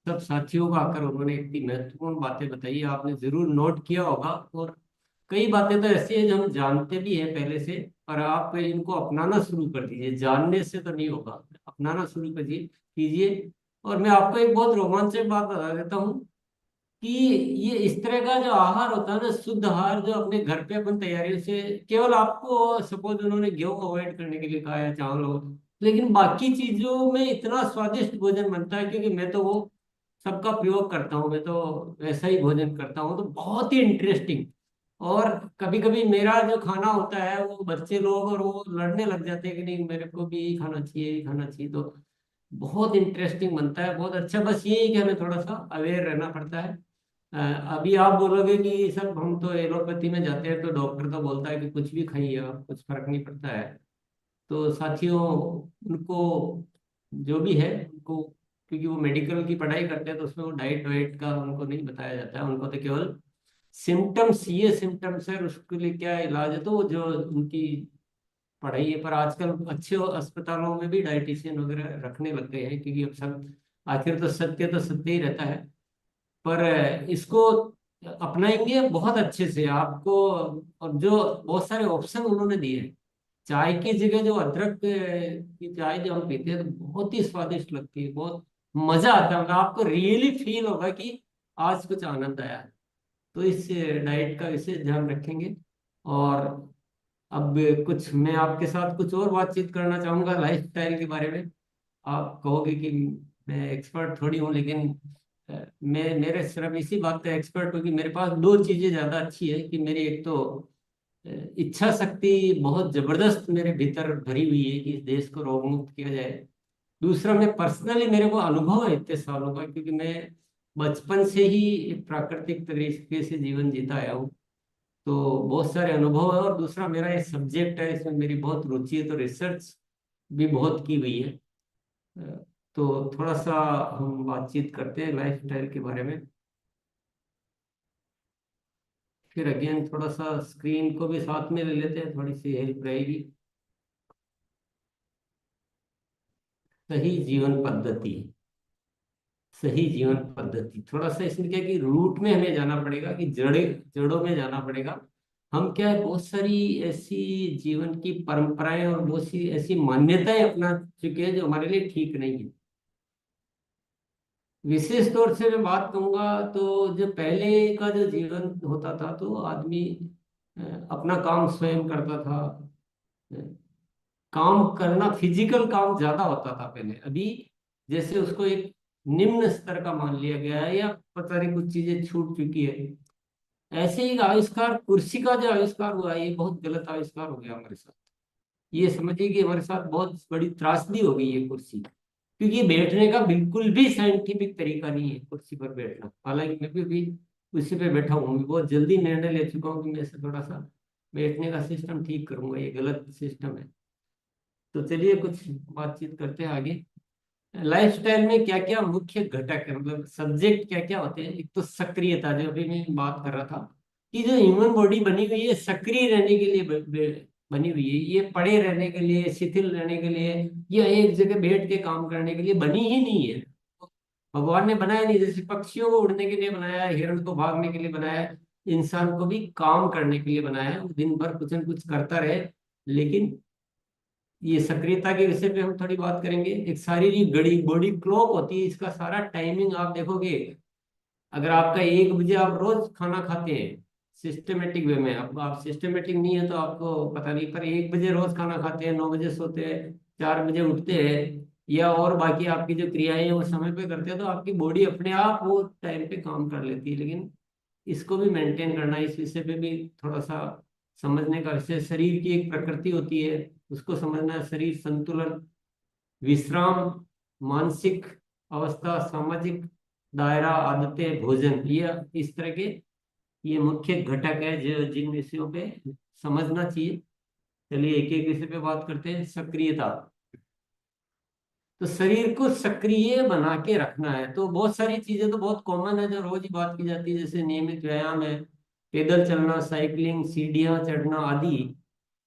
सब साथियों को आकर उन्होंने इतनी महत्वपूर्ण बातें बताई, आपने जरूर नोट किया होगा। और कई बातें तो ऐसी है जो हम जानते भी हैं पहले से, पर आप इनको अपनाना शुरू कर दीजिए। जानने से तो नहीं होगा, अपनाना शुरू करिए, कीजिए। और मैं आपको एक बहुत रोमांचक बात बता देता हूँ कि ये इस तरह का जो आहार होता है ना, शुद्ध आहार, जो अपने घर पे अपन तैयारियों से, केवल आपको सपोज उन्होंने गेहूं अवॉइड करने के लिए कहा है, चावल हो, लेकिन बाकी चीजों में इतना स्वादिष्ट भोजन बनता है, क्योंकि मैं तो वो सबका प्रयोग करता हूँ, मैं तो वैसा ही भोजन करता हूँ, तो बहुत ही इंटरेस्टिंग। और कभी कभी मेरा जो खाना होता है वो बच्चे लोग और वो लड़ने लग जाते हैं कि नहीं मेरे को भी यही खाना चाहिए, यही खाना चाहिए। तो बहुत इंटरेस्टिंग बनता है, बहुत अच्छा। बस ये है कि हमें थोड़ा सा अवेयर रहना पड़ता है। अ, अभी आप बोलोगे कि सर हम तो एलोपैथी में जाते हैं तो डॉक्टर तो बोलता है कि कुछ भी खाइए आप, कुछ फर्क नहीं पड़ता है। तो साथियों, उनको जो भी है उनको, क्योंकि वो मेडिकल की पढ़ाई करते हैं तो उसमें वो डाइट वाइट का उनको नहीं बताया जाता है। उनको तो केवल सिम्टम्स, ये सिम्टम्स है और उसके लिए क्या इलाज है, तो वो जो उनकी पढ़ाई है। पर आजकल अच्छे अस्पतालों में भी डाइटिशियन वगैरह रखने लग गए हैं, क्योंकि अब सब, आखिर तो सत्य ही रहता है। पर इसको अपनाएंगे बहुत अच्छे से आपको। और जो बहुत सारे ऑप्शन उन्होंने दिए हैं, चाय की जगह जो अदरक की चाय जो हम पीते हैं तो बहुत ही स्वादिष्ट लगती है, बहुत मजा आता है, मतलब आपको रियली फील होगा कि आज कुछ आनंद आया है। तो इस डाइट का विशेष ध्यान रखेंगे। और अब कुछ मैं आपके साथ कुछ और बातचीत करना चाहूंगा लाइफ स्टाइल के बारे में। आप कहोगे कि मैं एक्सपर्ट थोड़ी हूँ, लेकिन मैं मेरे सिर्फ इसी बात का एक्सपर्ट हूँ कि मेरे पास दो चीज़ें ज़्यादा अच्छी है, कि मेरी एक तो अ, इच्छा शक्ति बहुत जबरदस्त मेरे भीतर भरी हुई है कि इस देश को रोग मुक्त किया जाए। दूसरा, मैं पर्सनली, मेरे को अनुभव है इतने सालों का, क्योंकि मैं बचपन से ही एक प्राकृतिक तरीके से जीवन जीता आया हूँ, तो बहुत सारे अनुभव है। और दूसरा, मेरा ये सब्जेक्ट है, इसमें मेरी बहुत रुचि है, तो रिसर्च भी बहुत की हुई है। अ, तो थोड़ा सा हम बातचीत करते हैं लाइफ स्टाइल के बारे में। फिर अगेन थोड़ा सा स्क्रीन को भी साथ में ले लेते हैं, थोड़ी सी हेल्प रहेगी। सही जीवन पद्धति, सही जीवन पद्धति, थोड़ा सा इसमें क्या है कि रूट में हमें जाना पड़ेगा, कि जड़ों में जाना पड़ेगा। हम क्या है, बहुत सारी ऐसी जीवन की परंपराएं और बहुत सी ऐसी मान्यताएं अपना चुके हैं जो हमारे लिए ठीक नहीं है। विशेष तौर से मैं बात कहूंगा तो जो पहले का जो जीवन होता था, तो आदमी अ, अपना काम स्वयं करता था। अ, काम करना, फिजिकल काम ज्यादा होता था पहले। अभी जैसे उसको एक निम्न स्तर का मान लिया गया है, या पता नहीं कुछ चीजें छूट चुकी है। ऐसे ही आविष्कार, कुर्सी का जो आविष्कार हुआ है, ये बहुत गलत आविष्कार हो गया हमारे साथ। ये समझिए कि हमारे साथ बहुत बड़ी त्रासदी हो गई ये कुर्सी, क्योंकि ये बैठने का बिल्कुल भी साइंटिफिक तरीका नहीं है कुर्सी पर बैठना। हालांकि मैं भी कुर्सी पे बैठा हूँ, मैं बहुत जल्दी निर्णय ले चुका हूँ कि मैं इसे थोड़ा सा बैठने का सिस्टम ठीक करूंगा, ये गलत सिस्टम है। तो चलिए कुछ बातचीत करते हैं आगे। लाइफस्टाइल में क्या क्या मुख्य घटक है, मतलब सब्जेक्ट क्या क्या होते हैं। एक तो सक्रियता, जो अभी मैं बात कर रहा था, कि जो ह्यूमन बॉडी बनी हुई है सक्रिय रहने के लिए बनी हुई है। ये पड़े रहने के लिए, शिथिल रहने के लिए, या एक जगह बैठ के काम करने के लिए बनी ही नहीं है। भगवान ने बनाया नहीं, जैसे पक्षियों को उड़ने के लिए बनाया है, हिरण को भागने के लिए बनाया है, इंसान को भी काम करने के लिए बनाया है। वो दिन भर कुछ न कुछ करता रहे, लेकिन ये सक्रियता के विषय पे हम थोड़ी बात करेंगे। एक शारीरिक घड़ी, बॉडी क्लॉक होती है, इसका सारा टाइमिंग आप देखोगे। अगर आपका 1 बजे आप रोज खाना खाते हैं सिस्टमेटिक वे में, अब आप सिस्टमेटिक नहीं है तो आपको पता नहीं, पर 1 बजे रोज खाना खाते हैं, 9 बजे सोते हैं, 4 बजे उठते हैं, या और बाकी आपकी जो क्रियाएं हैं वो समय पे करते हैं, तो आपकी बॉडी अपने आप वो टाइम पे काम कर लेती है। लेकिन इसको भी मेंटेन करना, इस विषय पे भी थोड़ा सा समझने का विषय। शरीर की एक प्रकृति होती है, उसको समझना है। शरीर संतुलन, विश्राम, मानसिक अवस्था, सामाजिक दायरा, आदतें, भोजन, ये इस तरह के ये मुख्य घटक है जो जिन विषयों पे समझना चाहिए। चलिए एक एक विषय पे बात करते हैं। सक्रियता, तो शरीर को सक्रिय बना के रखना है, तो बहुत सारी चीजें तो बहुत कॉमन है जो रोज ही बात की जाती है, जैसे नियमित व्यायाम है, पैदल चलना, साइकिलिंग, सीढ़ियां चढ़ना आदि।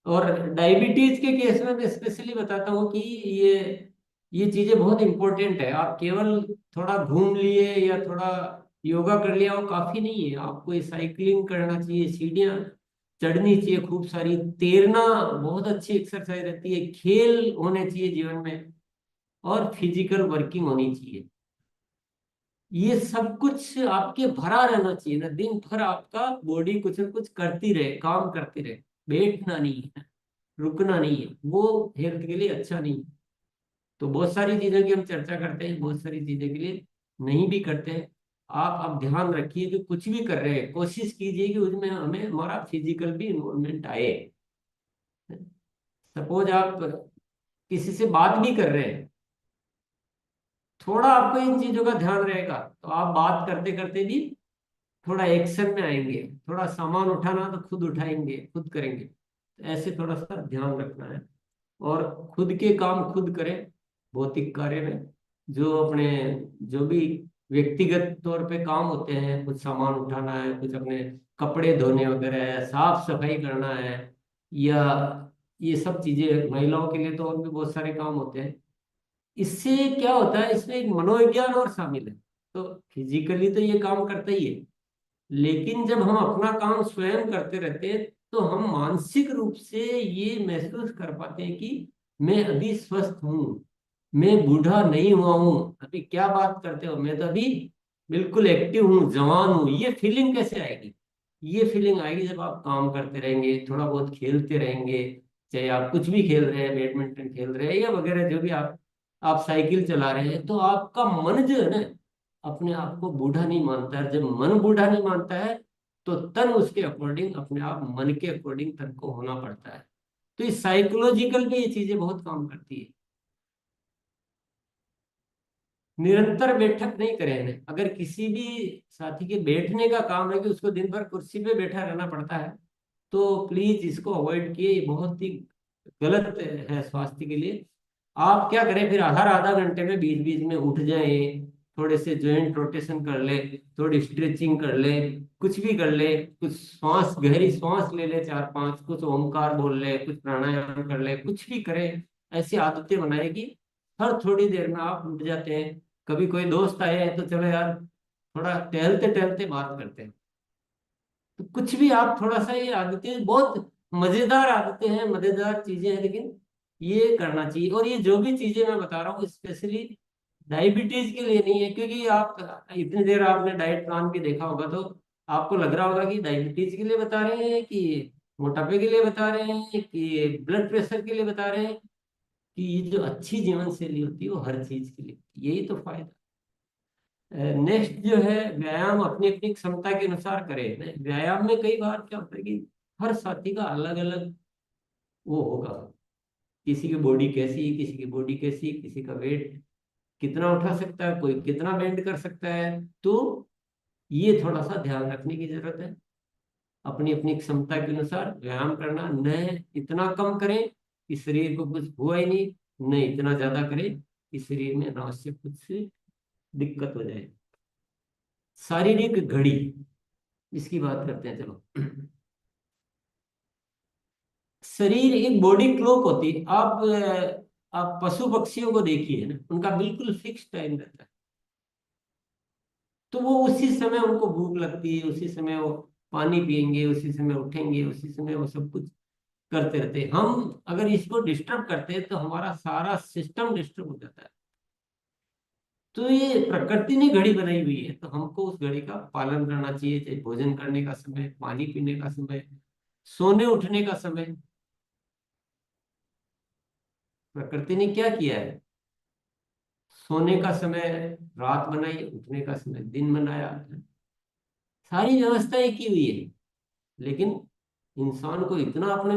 और डायबिटीज के केस में मैं स्पेशली बताता हूँ कि ये चीजें बहुत इंपॉर्टेंट है। आप केवल थोड़ा घूम लिए या थोड़ा योगा कर लिया वो काफी नहीं है, आपको ये साइकिलिंग करना चाहिए, सीढ़ियां चढ़नी चाहिए खूब सारी, तैरना बहुत अच्छी एक्सरसाइज रहती है, खेल होने चाहिए जीवन में, और फिजिकल वर्किंग होनी चाहिए। ये सब कुछ आपके भरा रहना चाहिए ना, दिन भर आपका बॉडी कुछ न कुछ करती रहे, काम करती रहे, बैठना नहीं है, रुकना नहीं है, वो हेल्थ के लिए अच्छा नहीं है। तो बहुत सारी चीजों की हम चर्चा करते हैं, बहुत सारी चीजों के लिए नहीं भी करते हैं। आप अब ध्यान रखिए कि कुछ भी कर रहे हैं, कोशिश कीजिए कि उसमें हमें हमारा फिजिकल भी इन्वॉल्वमेंट आए। सपोज आप किसी से बात भी कर रहे हैं, थोड़ा आपको इन चीजों का ध्यान रहेगा तो आप बात करते करते भी थोड़ा एक्शन में आएंगे। थोड़ा सामान उठाना तो खुद उठाएंगे, खुद करेंगे, तो ऐसे थोड़ा सा ध्यान रखना है। और खुद के काम खुद करें, भौतिक कार्य में जो अपने जो भी व्यक्तिगत तौर पे काम होते हैं, कुछ सामान उठाना है, कुछ अपने कपड़े धोने वगैरह है, साफ सफाई करना है, या ये सब चीजें महिलाओं के लिए तो और भी बहुत सारे काम होते हैं। इससे क्या होता है, इसमें एक मनोविज्ञान और शामिल है। तो फिजिकली तो ये काम करता ही है, लेकिन जब हम अपना काम स्वयं करते रहते हैं तो हम मानसिक रूप से ये महसूस कर पाते हैं कि मैं अभी स्वस्थ हूँ, मैं बूढ़ा नहीं हुआ हूँ। अभी क्या बात करते हो, मैं तो अभी बिल्कुल एक्टिव हूँ, जवान हूँ। ये फीलिंग कैसे आएगी? ये फीलिंग आएगी जब आप काम करते रहेंगे, थोड़ा बहुत खेलते रहेंगे, चाहे आप कुछ भी खेल रहे हैं, बैडमिंटन खेल रहे हैं या वगैरह जो भी आप साइकिल चला रहे हैं, तो आपका मन जो है ना, अपने आप को बूढ़ा नहीं मानता है। जब मन बूढ़ा नहीं मानता है तो तन उसके अकॉर्डिंग, अपने आप मन के अकॉर्डिंग तन को होना पड़ता है। तो इस साइकोलॉजिकल भी ये चीजें बहुत काम करती है। निरंतर बैठक नहीं करें इन्हें। अगर किसी भी साथी के बैठने का काम है कि उसको दिन भर कुर्सी पे बैठा रहना पड़ता है, तो प्लीज इसको अवॉइड किए, ये बहुत ही गलत है स्वास्थ्य के लिए। आप क्या करें फिर, हर आधा घंटे में बीच बीच में उठ जाएं, थोड़े से जॉइंट रोटेशन कर ले, थोड़ी स्ट्रेचिंग कर ले, कुछ भी कर ले, कुछ श्वास, गहरी श्वास ले ले 4-5, कुछ ओमकार बोल ले, कुछ प्राणायाम कर ले, कुछ भी करें। ऐसी आदतें बनाएगी, हर थोड़ी देर में आप उठ जाते हैं। कभी कोई दोस्त आए हैं तो चलो यार थोड़ा टहलते टहलते बात करते हैं। तो कुछ भी आप थोड़ा सा, ये आदतें बहुत मजेदार आदतें हैं, मजेदार चीजें हैं, लेकिन ये करना चाहिए। और ये जो भी चीजें मैं बता रहा हूँ स्पेशली डायबिटीज के लिए नहीं है, क्योंकि आप इतनी देर आपने डाइट प्लान भी देखा होगा तो आपको लग रहा होगा कि डायबिटीज के लिए बता रहे हैं, कि मोटापे के लिए बता रहे हैं, कि ब्लड प्रेशर के लिए बता रहे हैं, कि ये जो अच्छी जीवन शैली होती है वो हर चीज के लिए होती है। यही तो फायदा। नेक्स्ट जो है, व्यायाम अपनी अपनी क्षमता के अनुसार करें। व्यायाम में कई बार क्या होता है कि हर साथी का अलग अलग वो होगा, किसी की बॉडी कैसी, किसी की बॉडी कैसी, किसी का वेट कितना उठा सकता है, कोई कितना बेंड कर सकता है। तो ये थोड़ा सा ध्यान रखने की जरूरत है। अपनी अपनी क्षमता के अनुसार व्यायाम करना, न इतना कम करें कि शरीर को कुछ हुआ ही नहीं, न इतना ज्यादा करें कि शरीर में अनावश्यक कुछ दिक्कत हो जाए। शारीरिक घड़ी, इसकी बात करते हैं चलो। शरीर एक बॉडी क्लॉक होती है। आप पशु पक्षियों को देखिए ना, उनका बिल्कुल फिक्स टाइम रहता है। तो वो उसी समय उनको भूख लगती है, उसी समय वो पानी पिएंगे, उसी समय उठेंगे, उसी समय वो सब कुछ करते रहते हैं। हम अगर इसको डिस्टर्ब करते हैं तो हमारा सारा सिस्टम डिस्टर्ब हो जाता है। तो ये प्रकृति ने घड़ी बनाई हुई है, तो हमको उस घड़ी का पालन करना चाहिए, चाहे भोजन करने का समय, पानी पीने का समय, सोने उठने का समय। प्रकृति ने क्या किया है, सोने का समय रात बनाई, उठने का समय दिन बनाया, सारी व्यवस्थाएं की हुई है। लेकिन इंसान को इतना अपने